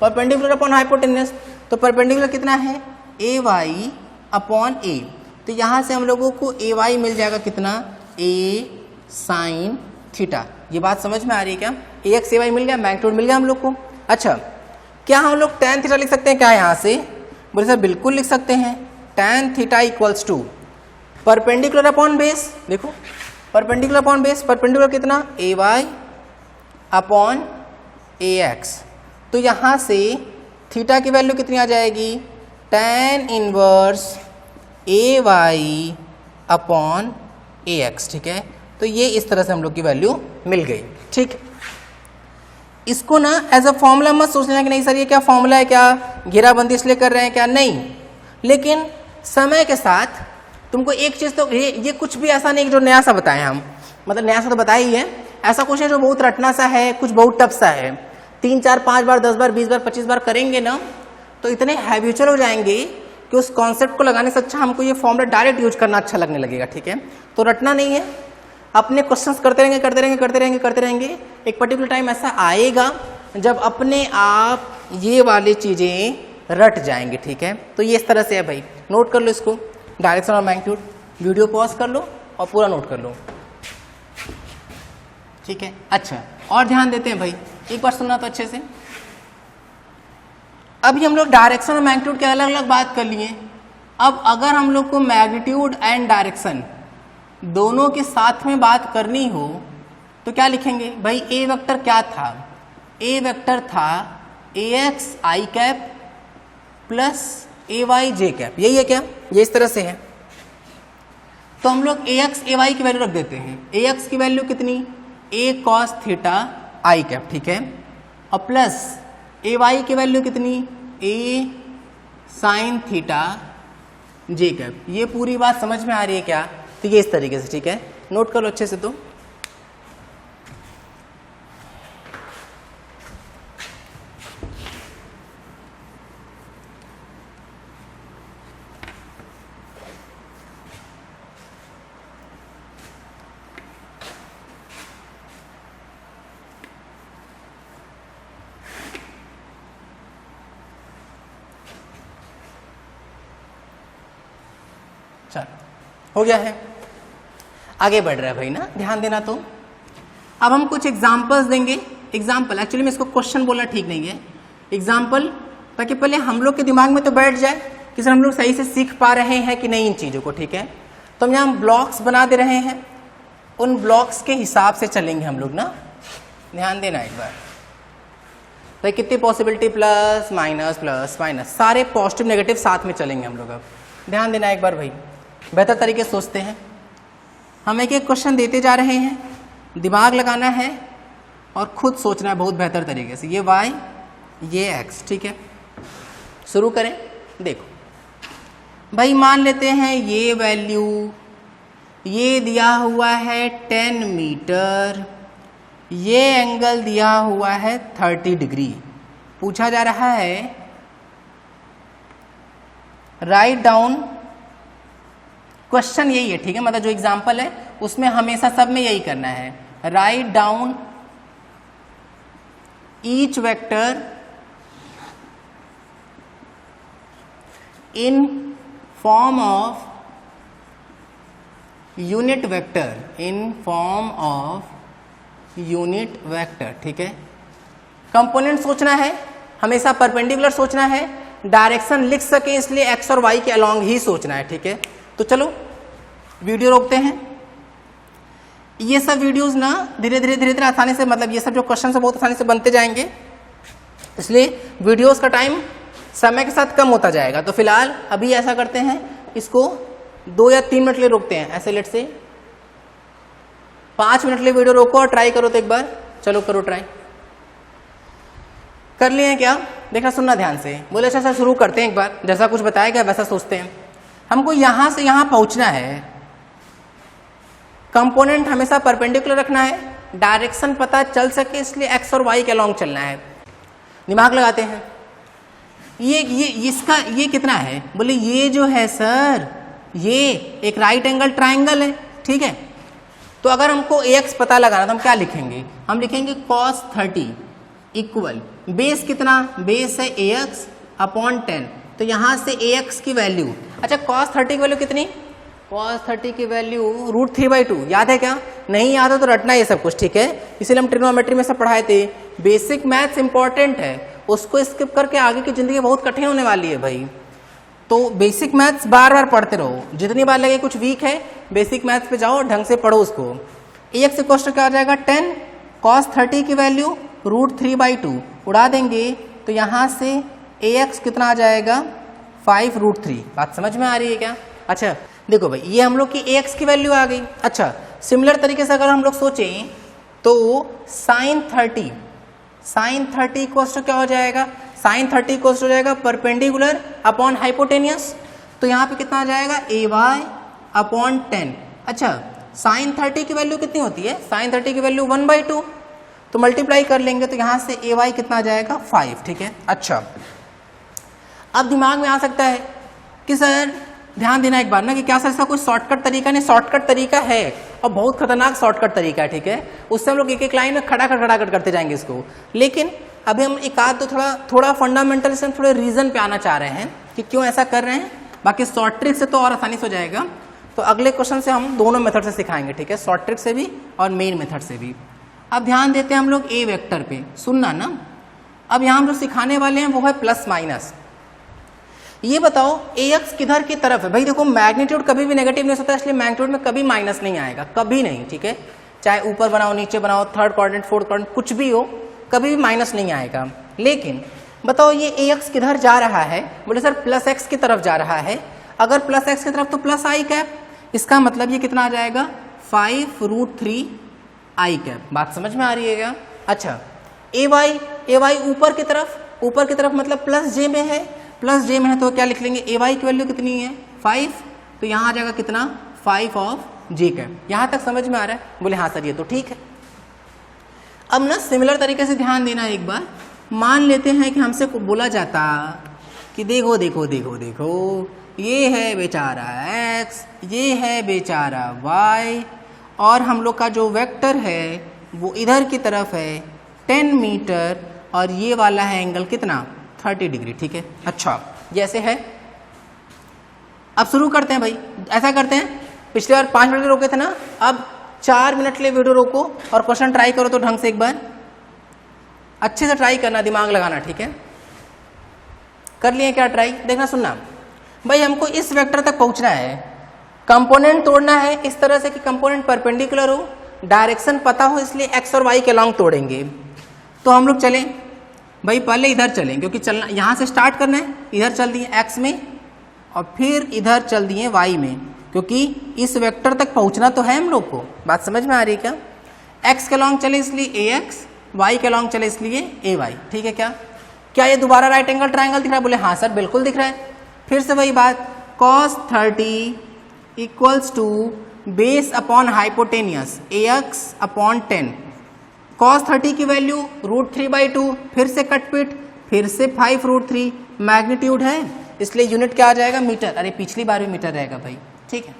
Speaker 1: परपेंडिकुलर अपॉन हाइपोटेनियस, तो परपेंडिकुलर कितना है, ए वाई अपॉन ए। तो यहाँ से हम लोगों को ए वाई मिल जाएगा कितना, ए साइन थीटा। ये बात समझ में आ रही है क्या, ए एक्स ए वाई मिल गया, मैग्नीट्यूड मिल गया हम लोग को। अच्छा, क्या हम लोग टैन थीटा लिख सकते हैं क्या यहाँ से, बोले सर बिल्कुल लिख सकते हैं। Tan theta equals to perpendicular upon base. देखो परपेंडिकुलर अपॉन बेस, परपेंडिकुलर कितना, A Y upon A X. तो यहाँ से थीटा की वैल्यू कितनी आ जाएगी, tan inverse A Y upon A X. ठीक है, तो ये इस तरह से हम लोग की वैल्यू मिल गई। ठीक, इसको ना एज अ फॉर्मूला मत सोच लेना कि नहीं सर ये क्या फॉर्मूला है, क्या घेराबंदी इसलिए कर रहे हैं क्या, नहीं। लेकिन समय के साथ तुमको एक चीज तो ये कुछ भी ऐसा नहीं जो नया सा बताएं हम, मतलब नया सा तो बताया ही है, ऐसा कुछ है जो बहुत रटना सा है, कुछ बहुत टफ सा है। 3 4 5 बार 10 बार 20 बार 25 बार करेंगे ना तो इतने हैबिचुअल हो जाएंगे कि उस कॉन्सेप्ट को लगाने से अच्छा हमको ये फॉर्मूला डायरेक्ट यूज करना अच्छा लगने लगेगा। ठीक है, तो रटना नहीं है, अपने क्वेश्चंस करते रहेंगे करते रहेंगे करते रहेंगे करते रहेंगे। एक पर्टिकुलर टाइम ऐसा आएगा जब अपने आप ये वाली चीजें रट जाएंगे। ठीक है, तो ये इस तरह से है भाई, नोट कर लो इसको, डायरेक्शन और मैग्नीट्यूड। वीडियो पॉज कर लो और पूरा नोट कर लो। ठीक है, अच्छा और ध्यान देते हैं भाई, एक बार सुनना तो अच्छे से। अभी हम लोग डायरेक्शन और मैग्नीट्यूड के अलग अलग बात कर लिए। अब अगर हम लोग को मैग्नीट्यूड एंड डायरेक्शन दोनों के साथ में बात करनी हो तो क्या लिखेंगे भाई? ए वेक्टर क्या था? ए वेक्टर था ax i cap plus ay j cap, यही है क्या? ये इस तरह से है। तो हम लोग ax ay की वैल्यू रख देते हैं। ax की वैल्यू कितनी? a cos theta i cap, ठीक है, और प्लस ay की वैल्यू कितनी? a sine theta j cap. ये पूरी बात समझ में आ रही है क्या? तो ये इस तरीके से, ठीक है, नोट कर लो अच्छे से। तो हो गया है, आगे बढ़ रहा है भाई ना, ध्यान देना। तो अब हम कुछ एग्जांपल्स देंगे। एग्जांपल एक्चुअली में इसको क्वेश्चन बोलना ठीक नहीं है, एग्जांपल, ताकि पहले हम लोग के दिमाग में तो बैठ जाए कि सर हम लोग सही से सीख पा रहे हैं कि नहीं इन चीज़ों को। ठीक है, तो हम यहाँ ब्लॉक्स बना दे रहे हैं, उन ब्लॉक्स के हिसाब से चलेंगे हम लोग ना, ध्यान देना एक बार भाई। कितनी पॉसिबिलिटी? प्लस माइनस, सारे पॉजिटिव नेगेटिव साथ में चलेंगे हम लोग। अब ध्यान देना एक बार भाई, बेहतर तरीके से सोचते हैं हम। एक एक क्वेश्चन देते जा रहे हैं, दिमाग लगाना है और खुद सोचना है बहुत बेहतर तरीके से। ये y, ये x, ठीक है, शुरू करें। देखो भाई, मान लेते हैं ये वैल्यू, ये दिया हुआ है 10 मीटर, ये एंगल दिया हुआ है 30 डिग्री। पूछा जा रहा है राइट डाउन, क्वेश्चन यही है, ठीक है, मतलब जो एग्जांपल है उसमें हमेशा सब में यही करना है, write down each vector in form of unit vector, in form of unit vector. ठीक है, कंपोनेंट सोचना है, हमेशा परपेंडिकुलर सोचना है, डायरेक्शन लिख सके इसलिए एक्स और वाई के अलोंग ही सोचना है। ठीक है, तो चलो वीडियो रोकते हैं। ये सब वीडियोस ना धीरे धीरे आसानी से, मतलब ये सब जो क्वेश्चन है बहुत आसानी से बनते जाएंगे, इसलिए वीडियोस का टाइम समय के साथ कम होता जाएगा। तो फिलहाल अभी ऐसा करते हैं, इसको 2 या 3 मिनट के लिए रोकते हैं, ऐसे लेट से 5 मिनट के लिए वीडियो रोको और ट्राई करो तो एक बार। चलो करो ट्राई, कर लिए हैं क्या? देखना, सुनना ध्यान से। बोले अच्छा सर शुरू करते हैं एक बार, जैसा कुछ बताया गया वैसा सोचते हैं। हमको यहां से यहां पहुंचना है, कंपोनेंट हमेशा परपेंडिकुलर रखना है, डायरेक्शन पता चल सके इसलिए एक्स और वाई के अलोंग चलना है। दिमाग लगाते हैं। ये इसका ये कितना है? बोले ये जो है सर, ये एक राइट एंगल ट्राइंगल है, ठीक है। तो अगर हमको ax पता लगाना तो हम क्या लिखेंगे? हम लिखेंगे cos 30 इक्वल बेस कितना? बेस है ax अपॉन 10। तो यहां से ax की वैल्यू, अच्छा cos 30 की वैल्यू कितनी? cos 30 की वैल्यू √3/2। याद है क्या? नहीं याद है तो रटना ये सब कुछ, ठीक है। इसीलिए हम ट्रिग्नोमेट्री में सब पढ़ाए थे। बेसिक मैथ्स इंपॉर्टेंट है, उसको स्किप करके आगे की जिंदगी बहुत कठिन होने वाली है भाई। तो बेसिक मैथ्स बार बार पढ़ते रहो, जितनी बार लगे कुछ वीक है बेसिक मैथ्स पे जाओ, ढंग से पढ़ो उसको। ax इक्वल टू क्या आ जाएगा? 10 cos 30 की वैल्यू √3/2 उड़ा देंगे तो यहां से ax कितना आ जाएगा? 5√3। बात समझ में आ रही है क्या? अच्छा देखो भाई, ये हम लोग की ax की वैल्यू आ गई। अच्छा सिमिलर तरीके से अगर हम लोग सोचें तो sin 30 इक्वल टू क्या हो जाएगा? sin 30 इक्वल हो जाएगा परपेंडिकुलर अपॉन हाइपोटेनियस। तो यहाँ पे कितना आ जाएगा ay अपॉन 10। अच्छा साइन 30 की वैल्यू कितनी होती है, साइन 30 की वैल्यू 1/2, तो मल्टीप्लाई कर लेंगे तो यहाँ से ay कितना आ जाएगा 5। ठीक है। अच्छा अब दिमाग में आ सकता है कि सर ध्यान देना एक बार ना कि क्या सर इसका कोई शॉर्टकट तरीका नहीं, शॉर्टकट तरीका है और बहुत खतरनाक शॉर्टकट तरीका है। ठीक है, उससे हम लोग एक एक लाइन में खटाखट करते जाएंगे इसको, लेकिन अभी हम एक आध तो थोड़ा फंडामेंटल से हम थोड़े रीजन पे आना चाह रहे हैं कि क्यों ऐसा कर रहे हैं। बाकी शॉर्ट ट्रिक से तो और आसानी से हो जाएगा, तो अगले क्वेश्चन से हम दोनों मेथड से सिखाएंगे। ठीक है, शॉर्ट ट्रिक से भी और मेन मेथड से भी। अब ध्यान देते हैं हम लोग ए वेक्टर पे, सुनना ना। अब यहाँ हम जो सिखाने वाले हैं वो है प्लस माइनस। ये बताओ ax किधर की तरफ है। भाई देखो मैग्नीट्यूड कभी भी नेगेटिव नहीं होता, इसलिए मैग्नीट्यूड में कभी माइनस नहीं आएगा, कभी नहीं। ठीक है, चाहे ऊपर बनाओ नीचे बनाओ, थर्ड क्वाड्रेंट फोर्थ क्वाड्रेंट कुछ भी हो, कभी भी माइनस नहीं आएगा। लेकिन बताओ ये ax किधर जा रहा है, बोले सर प्लस x की तरफ जा रहा है। अगर प्लस x की तरफ तो प्लस आई कैप, इसका मतलब ये कितना आ जाएगा 5√3 आई कैप। बात समझ में आ रही है क्या? अच्छा ay ऊपर की तरफ मतलब प्लस जे में है, प्लस जे में है तो क्या लिख लेंगे ay की वैल्यू कितनी है 5, तो यहाँ आ जाएगा कितना 5 ऑफ जे कैप। यहाँ तक समझ में आ रहा है? बोले हाँ सर ये तो ठीक है। अब ना सिमिलर तरीके से ध्यान देना एक बार। मान लेते हैं कि हमसे बोला जाता कि देखो देखो देखो देखो ये है बेचारा x, ये है बेचारा y, और हम लोग का जो वेक्टर है वो इधर की तरफ है 10 मीटर, और ये वाला है एंगल कितना 30 डिग्री। ठीक है। अच्छा जैसे है, अब शुरू करते हैं भाई। ऐसा करते हैं, पिछली बार 5 मिनट रोके थे ना, अब 4 मिनट के लिए वीडियो रोको और क्वेश्चन ट्राई करो तो ढंग से एक बार अच्छे से ट्राई करना, दिमाग लगाना। ठीक है, कर लिए क्या ट्राई? देखना सुनना भाई, हमको इस वेक्टर तक पहुंचना है, कंपोनेंट तोड़ना है इस तरह से कि कंपोनेंट परपेंडिकुलर हो, डायरेक्शन पता हो, इसलिए एक्स और वाई के लॉन्ग तोड़ेंगे। तो हम लोग चलें भाई, पहले इधर चलें क्योंकि चलना यहाँ से स्टार्ट करना है। इधर चल दिए एक्स में और फिर इधर चल दिए वाई में, क्योंकि इस वेक्टर तक पहुँचना तो है हम लोग को। बात समझ में आ रही है क्या? एक्स के लॉन्ग चले इसलिए ax, वाई के लॉन्ग चले इसलिए ay। ठीक है क्या ये दोबारा राइट एंगल ट्राइंगल दिख रहा है? बोले हाँ सर बिल्कुल दिख रहा है। फिर से वही बात, cos 30 equals to base upon hypotenuse ax upon 10। cos 30 की वैल्यू √3/2, फिर से कटपिट, फिर से 5√3, मैग्नीट्यूड है इसलिए यूनिट क्या आ जाएगा मीटर। अरे पिछली बार भी मीटर रहेगा भाई। ठीक है,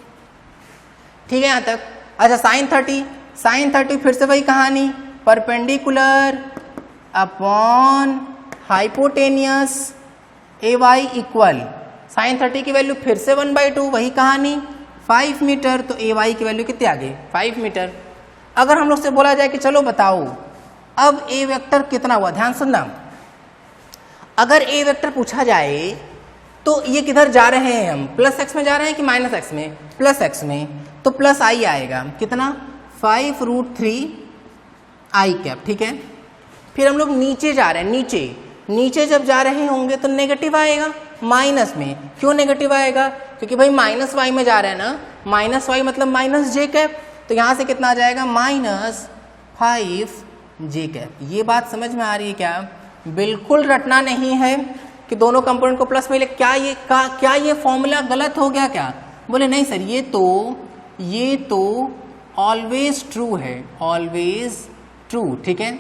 Speaker 1: ठीक है यहाँ तक। अच्छा साइन 30 फिर से वही कहानी, perpendicular upon hypotenuse ay equal sine 30 की वैल्यू फिर से 1/2, वही कहानी 5 मीटर, तो ay की वैल्यू कितने आ गई 5 मीटर। अगर हम लोग से बोला जाए कि चलो बताओ अब ए वेक्टर कितना हुआ, ध्यान सुनना। अगर ए वेक्टर पूछा जाए तो ये किधर जा रहे हैं हम, प्लस एक्स में जा रहे हैं कि माइनस एक्स में? प्लस एक्स में, तो प्लस आई आएगा कितना 5√3 आई कैप। ठीक है, फिर हम लोग नीचे जा रहे हैं, नीचे जब जा रहे होंगे तो नेगेटिव आएगा माइनस में। क्यों नेगेटिव आएगा? क्योंकि भाई माइनस वाई में जा रहे हैं ना, माइनस वाई मतलब माइनस जे कैप, तो यहाँ से कितना आ जाएगा -5 जे कैप। ये बात समझ में आ रही है क्या? बिल्कुल रटना नहीं है कि दोनों कंपोनेंट को प्लस में ले। क्या ये फॉर्मूला गलत हो गया क्या? बोले नहीं सर ये तो ऑलवेज ट्रू है, ऑलवेज ट्रू। ठीक है,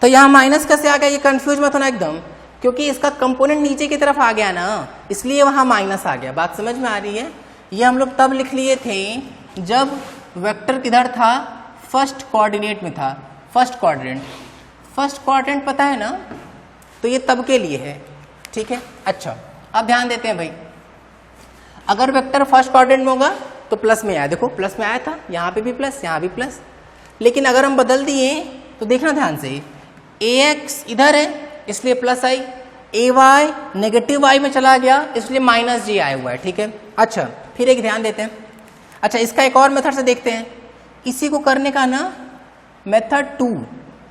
Speaker 1: तो यहाँ माइनस कैसे आ गया, ये कंफ्यूज मत होना एकदम, क्योंकि इसका कंपोनेंट नीचे की तरफ आ गया ना, इसलिए वहाँ माइनस आ गया। बात समझ में आ रही है? ये हम लोग तब लिख लिए थे जब वेक्टर किधर था, फर्स्ट कोऑर्डिनेट में था। फर्स्ट क्वाड्रेंट पता है ना, तो ये तब के लिए है। ठीक है, अच्छा अब ध्यान देते हैं भाई, अगर वेक्टर फर्स्ट क्वाड्रेंट में होगा तो प्लस में आया, देखो प्लस में आया था, यहाँ पे भी प्लस, यहाँ भी प्लस। लेकिन अगर हम बदल दिए तो देखना ध्यान से, ax इधर है इसलिए प्लस आई, ay नेगेटिव y में चला गया इसलिए माइनस जी आया हुआ है। ठीक है, अच्छा फिर एक ध्यान देते हैं। अच्छा इसका एक और मेथड से देखते हैं, इसी को करने का ना मेथड 2,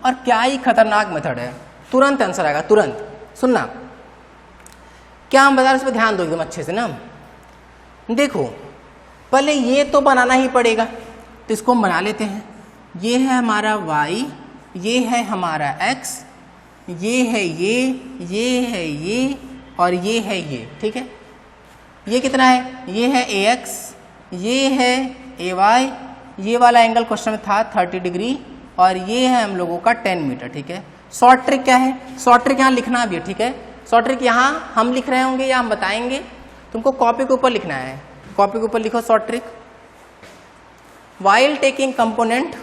Speaker 1: और क्या ही खतरनाक मेथड है, तुरंत आंसर आएगा, तुरंत। सुनना क्या हम बता रहे, इस पर ध्यान दो एकदम अच्छे से ना। देखो पहले ये तो बनाना ही पड़ेगा, तो इसको हम बना लेते हैं। ये है हमारा y, ये है हमारा x, ये है ये है ये, और ये है ये। ठीक है, ये कितना है, ये है AX, ये है AY, ये वाला एंगल क्वेश्चन में था 30 डिग्री और ये है हम लोगों का 10 मीटर। ठीक है, शॉर्ट ट्रिक क्या है, शॉर्ट ट्रिक यहाँ लिखना भी है। ठीक है, शॉर्ट ट्रिक यहाँ हम लिख रहे होंगे या हम बताएंगे, तुमको कॉपी के ऊपर लिखना है। कॉपी के ऊपर लिखो short trick, while taking component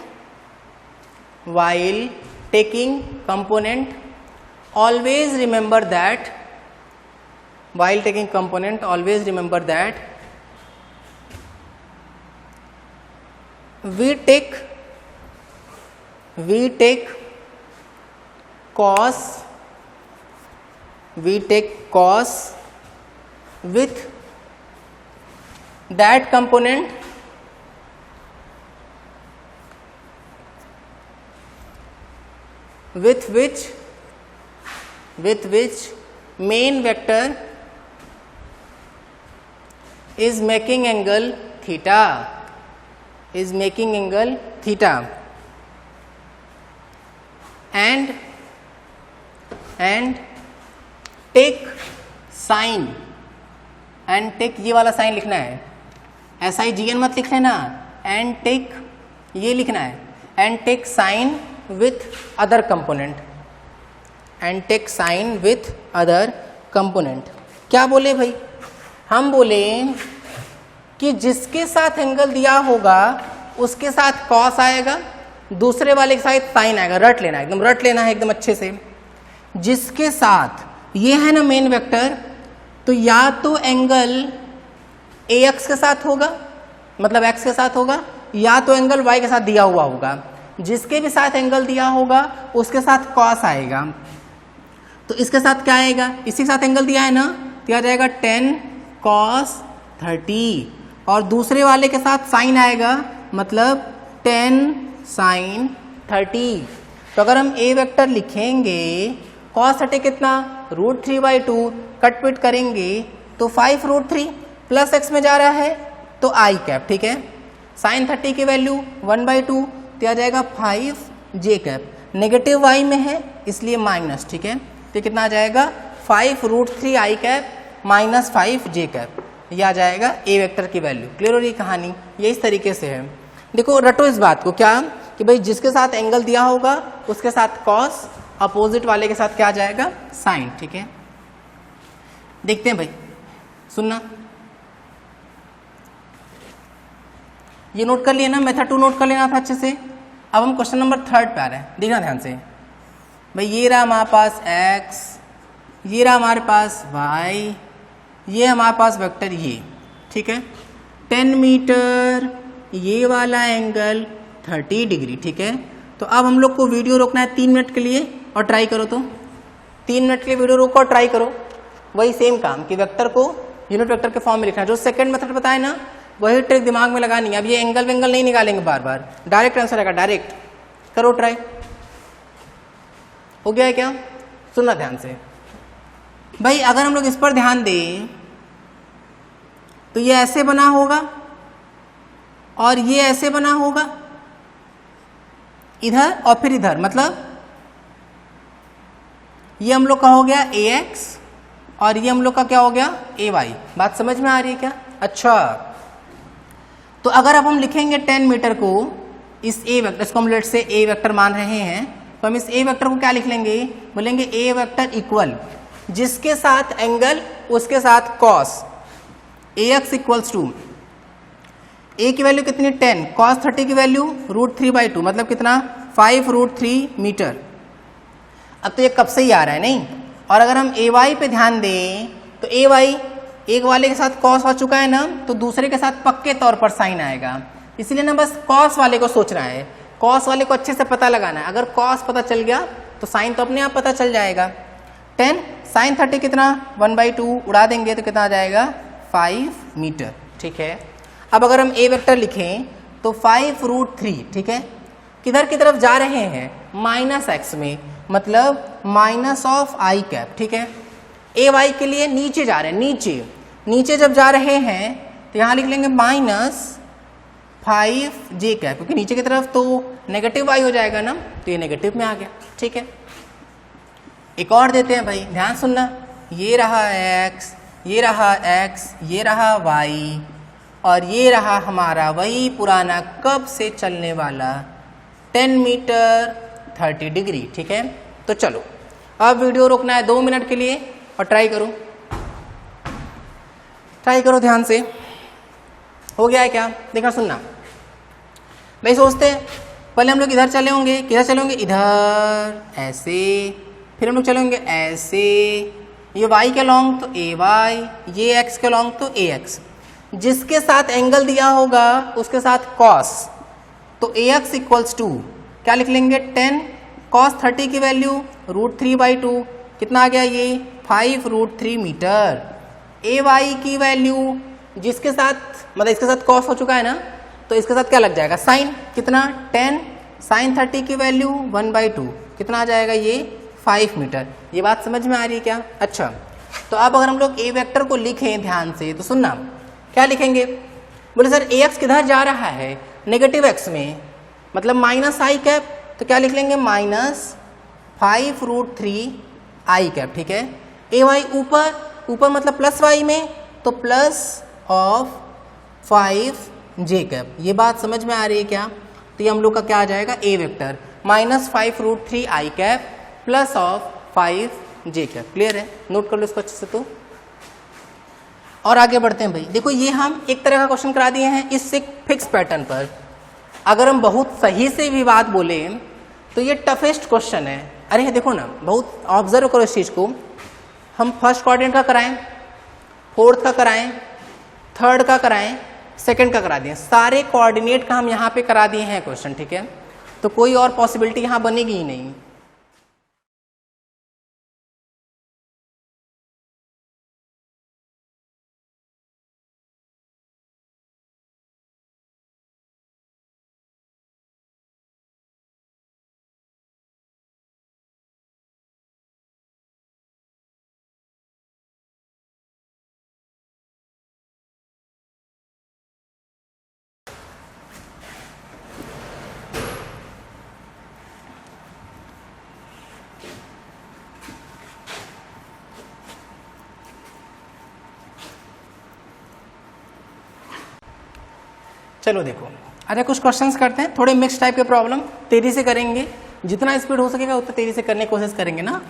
Speaker 1: always remember that we take cos with that component with which main vector is making angle theta, and take sin, ये वाला साइन लिखना है, SIGN मत लिख लेना, and take ये लिखना है, and take sin with other component, क्या बोले भाई, हम बोले कि जिसके साथ एंगल दिया होगा उसके साथ कॉस आएगा, दूसरे वाले के साथ साइन आएगा। रट लेना, एकदम रट लेना है एकदम अच्छे से। जिसके साथ ये है ना मेन वेक्टर, तो या तो एंगल AX के साथ होगा, मतलब x के साथ होगा, या तो एंगल y के साथ दिया हुआ होगा। जिसके भी साथ एंगल दिया होगा उसके साथ कॉस आएगा। तो इसके साथ क्या आएगा, इसी के साथ एंगल दिया है ना, तो आ जाएगा 10 cos 30, और दूसरे वाले के साथ साइन आएगा, मतलब 10 sin 30। तो अगर हम A वेक्टर लिखेंगे, cos 30 कितना, √3/2, कट पिट करेंगे तो 5√3 प्लस x में जा रहा है तो i कैप। ठीक है, sin 30 की वैल्यू 1/2, तो आ जाएगा 5j कैप। नेगेटिव y में है इसलिए माइनस। ठीक है, तो कितना आ जाएगा 5√3 i cap minus 5j cap, यह आ जाएगा A वेक्टर की वैल्यू। क्लियर हो रही कहानी, ये इस तरीके से है। देखो रटो इस बात को, क्या कि भाई जिसके साथ एंगल दिया होगा उसके साथ कॉस, अपोजिट वाले के साथ क्या आ जाएगा, साइन। ठीक है, देखते हैं भाई, सुनना, ये नोट कर लिया ना, मेथड 2 नोट कर लेना था अच्छे से। अब हम क्वेश्चन नंबर 3 पे आ रहे हैं, देखना ध्यान से भाई। ये रहा हमारे पास x, ये रहा हमारे पास y, ये हमारे पास वेक्टर ये। ठीक है, 10 मीटर, ये वाला एंगल 30 डिग्री। ठीक है, तो अब हम लोग को वीडियो रोकना है 3 मिनट के लिए, और ट्राई करो। तो 3 मिनट के लिए वीडियो रोको और ट्राई करो। वही सेम काम कि वेक्टर को यूनिट वेक्टर के फॉर्म में लिखना है। जो सेकंड मेथड बताया ना, वही ट्रिक दिमाग में लगानी है। अब ये एंगल वेंगल नहीं निकालेंगे बार बार, डायरेक्ट आंसर आएगा, डायरेक्ट। करो ट्राई, हो गया है क्या? सुनना ध्यान से भाई। अगर हम लोग इस पर ध्यान दें तो ये ऐसे बना होगा और ये ऐसे बना होगा इधर, और फिर इधर, मतलब ये हम लोग का हो गया AX और ये हम लोग का क्या हो गया AY। बात समझ में आ रही है क्या? अच्छा, तो अगर अब हम लिखेंगे 10 मीटर को इस A वेक्टर, इसको हम लेट से A वेक्टर मान रहे हैं, तो हम इस A वेक्टर को क्या लिख लेंगे, बोलेंगे A वेक्टर इक्वल जिसके साथ एंगल उसके साथ cos, AX equals to A की वैल्यू कितनी 10, cos 30 की वैल्यू √3/2, मतलब कितना 5√3 मीटर। अब तो ये कब से ही आ रहा है नहीं। और अगर हम AY पे ध्यान दें तो AY एक वाले के साथ cos आ चुका है ना, तो दूसरे के साथ पक्के तौर पर साइन आएगा। इसलिए ना बस cos वाले को सोचना है, cos वाले को अच्छे से पता लगाना है। अगर cos पता चल गया तो साइन तो अपने आप पता चल जाएगा। 10 sin 30 कितना 1/2, उड़ा देंगे तो कितना आ जाएगा 5 मीटर। ठीक है, अब अगर हम A वेक्टर लिखें तो 5√3, ठीक है, किधर की तरफ जा रहे हैं, -x में, मतलब माइनस ऑफ i कैप। ठीक है, AY के लिए नीचे जा रहे हैं, नीचे जब जा रहे हैं तो यहाँ लिख लेंगे -5j कैप, क्योंकि नीचे की तरफ तो नेगेटिव y हो जाएगा ना, तो ये नेगेटिव में आ गया। ठीक है, एक और देते हैं भाई, ध्यान सुनना। ये रहा x, ये रहा x, ये रहा y और ये रहा हमारा वही पुराना कब से चलने वाला 10 मीटर 30 डिग्री। ठीक है, तो चलो अब वीडियो रोकना है 2 मिनट के लिए और ट्राई करो ध्यान से। हो गया है क्या? देखना सुनना। भाई सोचते हैं पहले हम लोग इधर चले होंगे, किधर चले होंगे? इधर ऐसे, फिर हम लोग चलेंगे ऐसे, ये y के लॉन्ग तो ay, ये x के लॉन्ग तो ax, जिसके साथ एंगल दिया होगा उसके साथ cos, तो ax इक्वल्स टू क्या लिख लेंगे? 10 cos 30 की वैल्यू √3/2 कितना आ गया? ये 5√3 मीटर। ay की वैल्यू जिसके साथ मतलब इसके साथ cos हो चुका है ना, तो इसके साथ क्या लग जाएगा? साइन, कितना? 10 sin 30 की वैल्यू 1/2 कितना आ जाएगा? ये 5 मीटर। ये बात समझ में आ रही है क्या? अच्छा, तो अब अगर हम लोग ए वेक्टर को लिखें ध्यान से तो सुनना, क्या लिखेंगे? बोले सर ax किधर जा रहा है? नेगेटिव x में, मतलब -i कैप, तो क्या लिख लेंगे? -5√3i cap. ठीक है, ay ऊपर मतलब प्लस y में, तो +5j कैप। ये बात समझ में आ रही है क्या? तो ये हम लोग का क्या आ जाएगा? A vector -5√3i cap +5j cap. Clear है? नोट कर लो इसको अच्छे से। तो और आगे बढ़ते हैं भाई। देखो ये हम एक तरह का क्वेश्चन करा दिए हैं इससे फिक्स पैटर्न पर। अगर हम बहुत सही से भी बात बोले तो ये टफेस्ट क्वेश्चन है। अरे देखो ना, बहुत ऑब्जर्व करो इस चीज को। हम फर्स्ट क्वाड्रेंट का कराएं, फोर्थ का कराएं, थर्ड का कराएं, सेकंड का करा दिए, सारे कोऑर्डिनेट का हम यहाँ पे करा दिए हैं क्वेश्चन। ठीक है, तो कोई और पॉसिबिलिटी यहाँ बनेगी ही नहीं। चलो देखो, अरे कुछ क्वेश्चंस करते हैं, थोड़े मिक्स टाइप के प्रॉब्लम, तेजी से करेंगे, जितना स्पीड हो सकेगा उतना तेजी से करने की कोशिश करेंगे ना।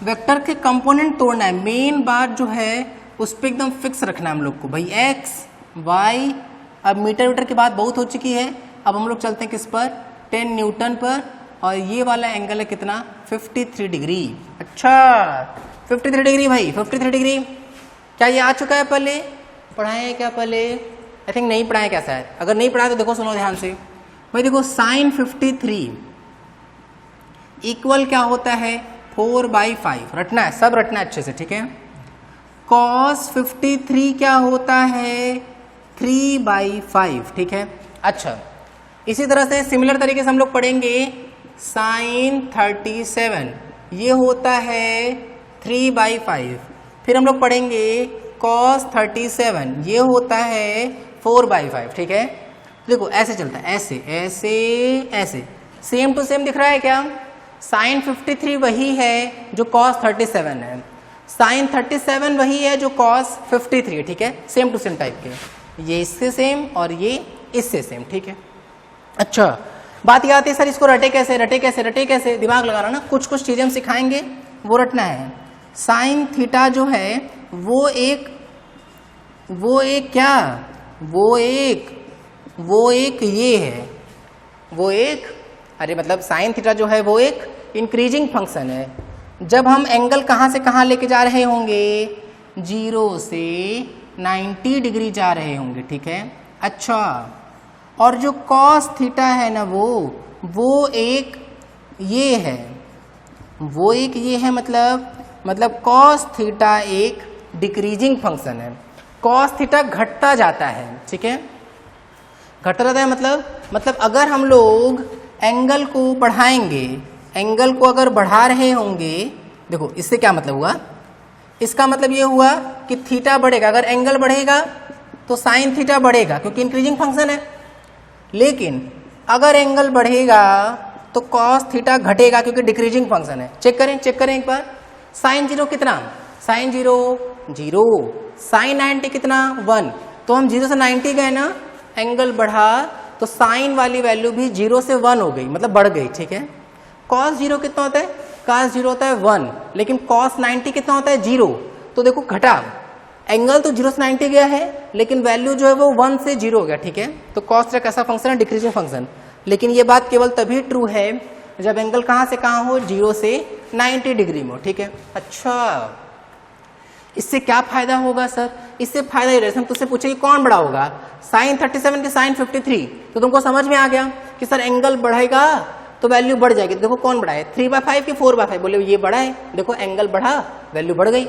Speaker 1: वेक्टर के कंपोनेंट तोड़ना है, मेन बात जो है उस पर एकदम फिक्स रखना है हम लोग को भाई। एक्स वाई, अब मीटर की बात बहुत हो चुकी है, अब हम लोग चलते हैं किस पर? 10 न्यूटन पर। और ये वाला एंगल है कितना? 53 डिग्री। अच्छा 53 डिग्री भाई, 53 डिग्री क्या ये आ चुका है? पहले पढ़ाए हैं क्या? पहले आई थिंक नहीं पढ़ाए क्या शायद। अगर नहीं पढ़ाया तो देखो, सुनो ध्यान से भाई। देखो साइन 53 इक्वल क्या होता है? 4/5। रटना है, सब रटना है अच्छे से। ठीक है, कॉस 53 क्या होता है? 3/5। ठीक है, अच्छा इसी तरह से सिमिलर तरीके से हम लोग पढ़ेंगे साइन 37 ये होता है 3/5। फिर हम लोग पढ़ेंगे कॉस 37 ये होता है 4/5। ठीक है, देखो ऐसे चलता है, ऐसे ऐसे ऐसे, सेम टू सेम दिख रहा है क्या? साइन 53 वही है जो कॉस 37 है, साइन 37 वही है जो कॉस 53 है। ठीक है, सेम टू सेम टाइप के, ये इससे सेम और ये इससे सेम। ठीक है, अच्छा बात ये आती है सर इसको रटे कैसे, रटे कैसे, रटे कैसे? दिमाग लगाना ना, कुछ कुछ चीजें हम सिखाएंगे वो रटना है। साइन थीटा जो है वो एक क्या, वो एक ये है, वो एक, अरे मतलब साइन थीटा जो है वो एक इंक्रीजिंग फंक्शन है। जब हम एंगल कहाँ से कहाँ लेके जा रहे होंगे? 0 से 90 डिग्री जा रहे होंगे। ठीक है, अच्छा और जो कॉस थीटा है ना वो एक ये है, वो एक ये है, मतलब कॉस थीटा एक डिक्रीजिंग फंक्शन है। कॉस थीटा घटता जाता है। ठीक है, घटता जाता है मतलब अगर हम लोग एंगल को बढ़ाएंगे, एंगल को अगर बढ़ा रहे होंगे, देखो इससे क्या मतलब हुआ? इसका मतलब ये हुआ कि थीटा बढ़ेगा, अगर एंगल बढ़ेगा तो साइन थीटा बढ़ेगा क्योंकि इंक्रीजिंग फंक्शन है। लेकिन अगर एंगल बढ़ेगा तो कॉस थीटा घटेगा क्योंकि डिक्रीजिंग फंक्शन है। चेक करें एक बार, साइन 0 कितना? साइन 0 0, साइन 90 कितना 1, तो हम 0 से 90 गए ना, एंगल बढ़ा तो साइन वाली वैल्यू भी 0 से 1 हो गई, मतलब बढ़ गई, ठीक है। cos 0 कितना होता है, cos 0 होता है 1, लेकिन cos 90 कितना होता है 0, तो देखो घटा, एंगल तो 0 से 90 गया है लेकिन वैल्यू जो है वो 1 से 0 हो गया, ठीक है। तो cos का कैसा फंक्शन है, डिक्रीजिंग फंक्शन, लेकिन ये बात केवल तभी ट्रू है जब एंगल कहाँ से कहाँ हो, 0 से 90 डिग्री में हो, ठीक है। अच्छा, इससे क्या फायदा होगा सर, इससे फायदा ही रहे, हम तुझसे पूछे कि कौन बड़ा होगा, साइन 37 के साइन 53, तो तुमको समझ में आ गया कि सर एंगल बढ़ेगा तो वैल्यू बढ़ जाएगी। देखो कौन बड़ा है, 3/5 की 4/5, बोले ये बड़ा है, देखो एंगल बढ़ा वैल्यू बढ़ गई।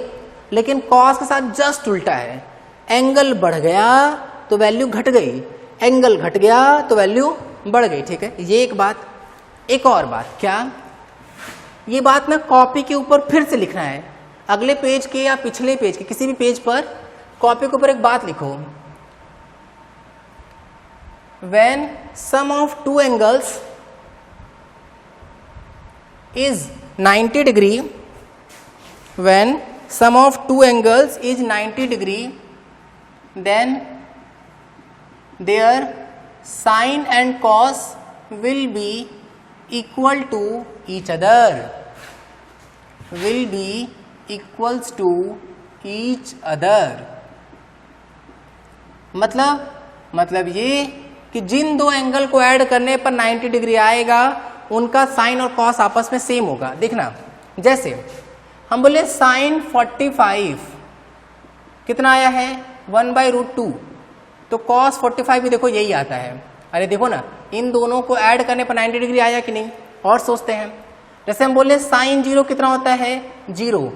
Speaker 1: लेकिन कॉस के साथ जस्ट उल्टा है, एंगल बढ़ गया तो वैल्यू घट गई, एंगल घट गया तो वैल्यू बढ़ गई, ठीक है। ये एक बात। एक और बात, क्या ये बात ना कॉपी के ऊपर फिर से लिखना है, अगले पेज के या पिछले पेज के किसी भी पेज पर कॉपी के ऊपर एक बात लिखो, when sum of two angles is 90 degree, when sum of two angles is 90 degree, then their sine and cos will be equal to each other, will be equals to each other। मतलब ये कि जिन दो angle को add करने पर 90 degree आएगा उनका sign और कॉस आपस में सेम होगा। देखना, जैसे हम बोले साइन 45 कितना आया है 1/√2, तो कॉस 45 भी देखो यही आता है। अरे देखो ना, इन दोनों को ऐड करने पर 90 डिग्री आया कि नहीं। और सोचते हैं, जैसे हम बोले साइन 0 कितना होता है 0,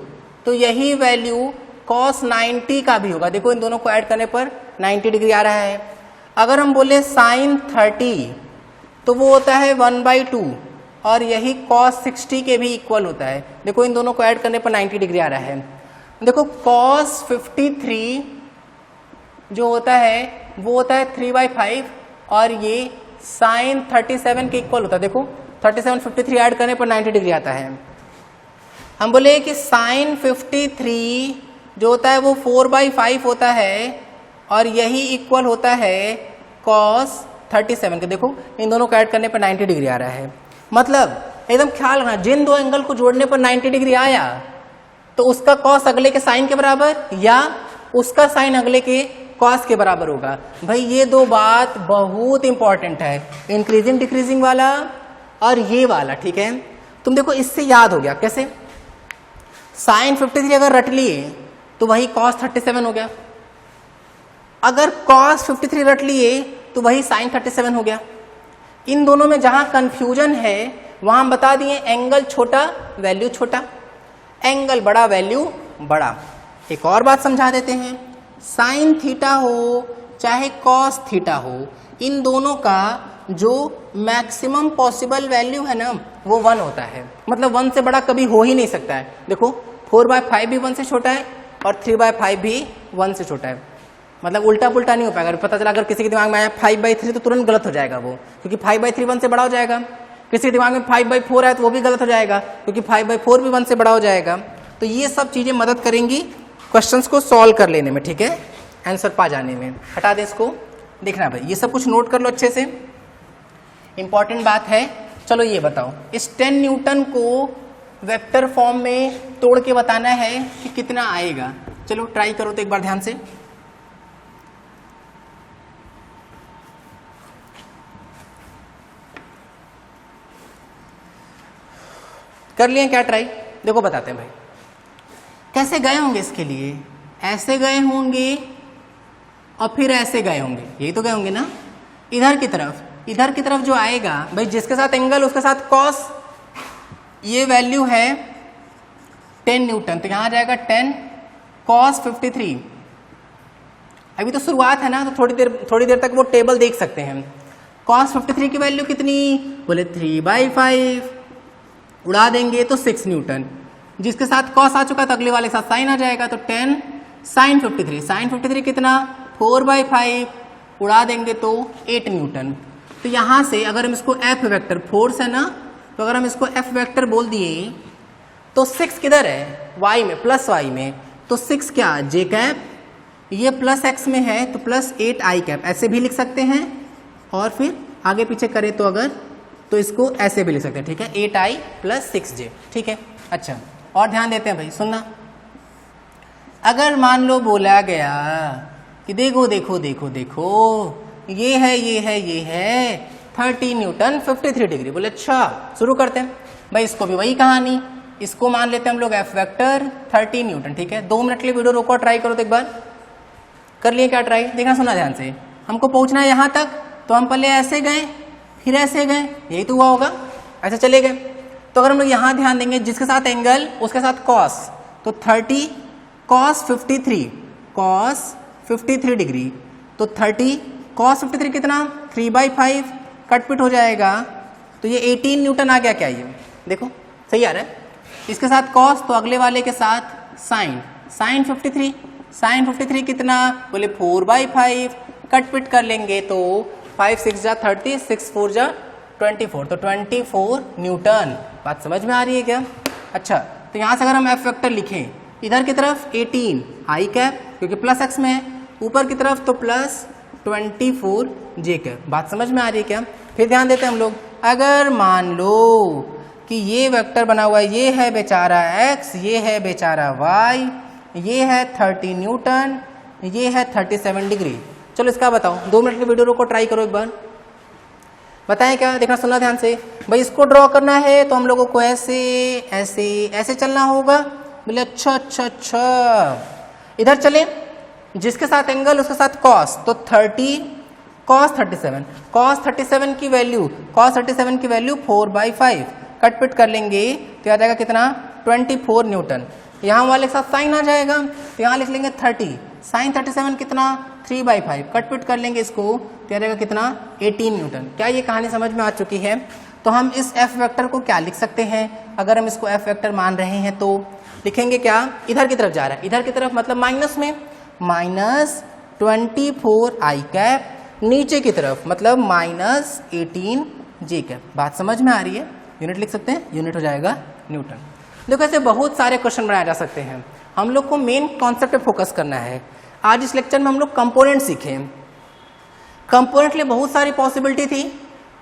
Speaker 1: तो यही वैल्यू कॉस 90 का भी होगा। देखो इन दोनों को ऐड करने पर 90 डिग्री आ रहा है। अगर हम बोले साइन 30 तो वो होता है 1/2, और यही कॉस 60 के भी इक्वल होता है। देखो इन दोनों को ऐड करने पर 90 डिग्री आ रहा है। देखो कॉस 53 जो होता है वो होता है 3/5, और ये साइन 37 के इक्वल होता है। देखो 37 53 ऐड करने पर 90 डिग्री आता है। हम बोले कि साइन 53 जो होता है वो 4/5 होता है, और यही इक्वल होता है कॉस 37 के। देखो इन दोनों को ऐड करने पर 90 डिग्री आ रहा है। मतलब एकदम ख्याल रखना, जिन दो एंगल को जोड़ने पर 90 डिग्री आया तो उसका कॉस अगले के साइन के बराबर या उसका साइन अगले के कॉस के बराबर होगा। भाई ये दो बात बहुत इंपॉर्टेंट है, इंक्रीजिंग डिक्रीजिंग वाला और ये वाला, ठीक है। तुम देखो इससे याद हो गया कैसे, साइन 53 अगर रट लिए तो वही कॉस 37 हो गया, अगर कॉस 53 रट लिए तो वही साइन 37 हो गया। इन दोनों में जहां कंफ्यूजन है वहां हम बता दिए एंगल छोटा वैल्यू छोटा, एंगल बड़ा वैल्यू बड़ा। एक और बात समझा देते हैं, साइन थीटा हो चाहे कॉस थीटा हो, इन दोनों का जो मैक्सिमम पॉसिबल वैल्यू है ना वो 1 होता है। मतलब 1 से बड़ा कभी हो ही नहीं सकता है। देखो 4/5 भी 1 से छोटा है और 3/5 भी 1 से छोटा है। मतलब उल्टा पुल्टा नहीं हो पाएगा। पता चला अगर किसी के दिमाग में आया 5/3 तो तुरंत गलत हो जाएगा वो, क्योंकि 5/3 1 से बड़ा हो जाएगा। किसी के दिमाग में 5/4 है तो वो भी गलत हो जाएगा, क्योंकि 5/4 भी 1 से बड़ा हो जाएगा। तो ये सब चीजें मदद करेंगी क्वेश्चंस को सॉल्व कर लेने में, ठीक है, आंसर पा जाने में। हटा दे इसको, देखना भाई ये सब कुछ नोट कर लो अच्छे से, इंपॉर्टेंट बात है। चलो ये बताओ, इस 10 न्यूटन को वेक्टर फॉर्म में तोड़ के बताना है कि कितना आएगा। चलो ट्राई करो तो एक बार ध्यान से। कर लिए क्या ट्राई? देखो बताते हैं भाई कैसे गए होंगे इसके लिए। ऐसे गए होंगे और फिर ऐसे गए होंगे, यही तो गए होंगे ना। इधर की तरफ जो आएगा भाई, जिसके साथ एंगल उसके साथ कॉस, ये वैल्यू है 10 न्यूटन, तो यहां जाएगा 10 कॉस 53। अभी तो शुरुआत है ना, तो थोड़ी देर तक वो टेबल देख सकते हैं। कॉस 53 की वैल्यू कितनी, बोले 3/5, उड़ा देंगे तो 6 न्यूटन। जिसके साथ कॉस आ चुका तो अगले वाले के साथ साइन आ जाएगा, तो 10 साइन 53। साइन 53 कितना 4/5, उड़ा देंगे तो 8 न्यूटन। तो यहां से अगर हम इसको एफ वेक्टर, फोर्स है ना, तो अगर हम इसको एफ वेक्टर बोल दिए तो 6 किधर है, वाई में, प्लस वाई में, तो 6 क्या जे कैप ये प्लस एक्स में है तो प्लस 8i कैप ऐसे भी लिख सकते हैं, और फिर आगे पीछे करें तो अगर तो इसको ऐसे भी लिख सकते हैं, ठीक है, 8i + 6j, ठीक है। अच्छा, और ध्यान देते हैं भाई, सुनना, अगर मान लो बोला गया कि देखो देखो देखो देखो ये है 30 न्यूटन 53 डिग्री, बोले अच्छा शुरू करते हैं भाई, इसको भी वही कहानी, इसको मान लेते हैं हम लोग एफ वेक्टर 30 न्यूटन, ठीक है। 2 मिनट के लिए वीडियो रोको, ट्राई करो तो एक बार, कर लिए क्या ट्राई, देखना सुना ध्यान से, हमको पहुंचना है यहाँ तक, तो हम पहले ऐसे गए फिर ऐसे गए, यही तो हुआ होगा, ऐसे चले गए। तो अगर हम लोग यहाँ ध्यान देंगे जिसके साथ एंगल उसके साथ कॉस, तो 30 cos 53 डिग्री, तो 30 cos 53 कितना 3/5 कटपिट हो जाएगा, तो ये 18 न्यूटन आ गया क्या, ये देखो सही आ रहा है। इसके साथ cos, तो अगले वाले के साथ sin 53 कितना, बोले 4/5 कटपिट कर लेंगे, तो 5 6 जा 30, 6 4 जा 24, तो 24 न्यूटन। बात समझ में आ रही है क्या? अच्छा, तो यहाँ से अगर हम एफ वेक्टर लिखें, इधर की तरफ 18 आई कैप क्योंकि प्लस एक्स में है, ऊपर की तरफ तो प्लस 24 जे कैप। बात समझ में आ रही है क्या? फिर ध्यान देते हैं हम लोग, अगर मान लो कि ये वेक्टर बना हुआ है, ये है बेचारा x, ये है बेचारा y, ये है 30 न्यूटन, ये है 37 डिग्री। चलो इसका बताओ, 2 मिनट के वीडियो को ट्राई करो एक बार, बताएं क्या, देखना सुनना ध्यान से भाई। इसको ड्रॉ करना है तो हम लोगों को ऐसे ऐसे ऐसे चलना होगा, बोले अच्छा अच्छा अच्छा, इधर चले, जिसके साथ एंगल उसके साथ कॉस, तो 30 cos 37 की वैल्यू 4/5 कटपिट कर लेंगे तो आ जाएगा कितना 24 न्यूटन। यहाँ वाले के साथ साइन आ जाएगा तो यहाँ लिख लेंगे 30, साइन 37 कितना 3/5 कटपिट कर लेंगे इसको तो आ जाएगा कितना 18 न्यूटन। क्या ये कहानी समझ में आ चुकी है? तो हम इस एफ वेक्टर को क्या लिख सकते हैं, अगर हम इसको एफ वेक्टर मान रहे हैं तो लिखेंगे क्या, इधर की तरफ जा रहा है, इधर की तरफ मतलब माइनस में, -24 आई कैप, नीचे की तरफ मतलब -18 जे कैप। बात समझ में आ रही है? यूनिट लिख सकते हैं, यूनिट हो जाएगा न्यूटन। देखो ऐसे बहुत सारे क्वेश्चन बनाए जा सकते हैं, हम लोग को मेन कॉन्सेप्ट पे फोकस करना है। आज इस लेक्चर में हम लोग कंपोनेंट सीखे। कंपोनेंट के लिए बहुत सारी पॉसिबिलिटी थी,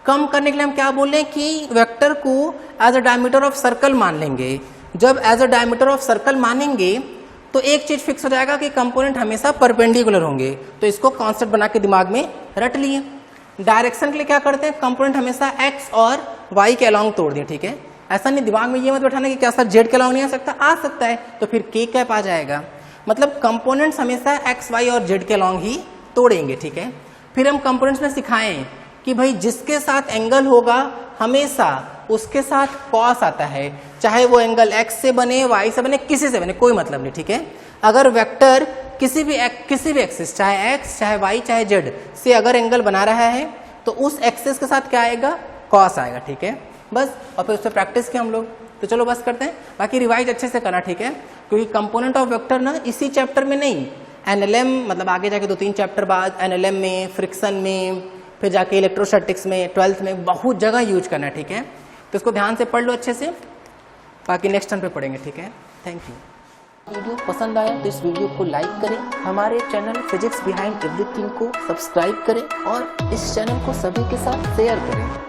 Speaker 1: कम करने के लिए हम क्या बोल रहे हैं कि वेक्टर को as a diameter of circle मान लेंगे। जब as a diameter of circle मानेंगे तो एक चीज फिक्स हो जाएगा कि कंपोनेंट हमेशा परपेंडिकुलर होंगे, तो इसको कॉन्सेप्ट बना के दिमाग में रट लिए। डायरेक्शन के लिए क्या करते हैं, कंपोनेंट हमेशा एक्स और वाई के अलॉन्ग तोड़ दिए, ठीक है। ऐसा नहीं दिमाग में ये मत बैठाना कि क्या सर जेड के अलॉन्ग नहीं आ सकता, आ सकता है, तो फिर के कैप आ जाएगा। मतलब कंपोनेंट्स हमेशा एक्स वाई और जेड के अलॉन्ग ही तोड़ेंगे, ठीक है। फिर हम कंपोनेंट्स में सिखाएं कि भाई जिसके साथ एंगल होगा हमेशा उसके साथ कॉस आता है, चाहे वो एंगल एक्स से बने, वाई से बने, किसी से बने, कोई मतलब नहीं, ठीक है। अगर वेक्टर किसी भी एक्सिस, चाहे एक्स चाहे वाई चाहे जेड से अगर एंगल बना रहा है तो उस एक्सिस के साथ क्या आएगा, कॉस आएगा, ठीक है। बस, और फिर उससे प्रैक्टिस किया हम लोग। तो चलो बस करते हैं, बाकी रिवाइज अच्छे से करना, ठीक है, क्योंकि कंपोनेंट ऑफ वेक्टर ना इसी चैप्टर में नहीं, एनएलएम मतलब आगे जाके 2-3 चैप्टर बाद एनएलएम में, फ्रिक्शन में, फिर जाके इलेक्ट्रोस्टैटिक्स में, 12th में बहुत जगह यूज करना है, ठीक है। तो इसको ध्यान से पढ़ लो अच्छे से, बाकी नेक्स्ट टाइम पे पढ़ेंगे, ठीक है। Thank you. वीडियो पसंद आया तो इस वीडियो को लाइक करें, हमारे चैनल फिजिक्स बिहाइंड एवरीथिंग को सब्सक्राइब करें और इस चैनल को सभी के साथ शेयर करें।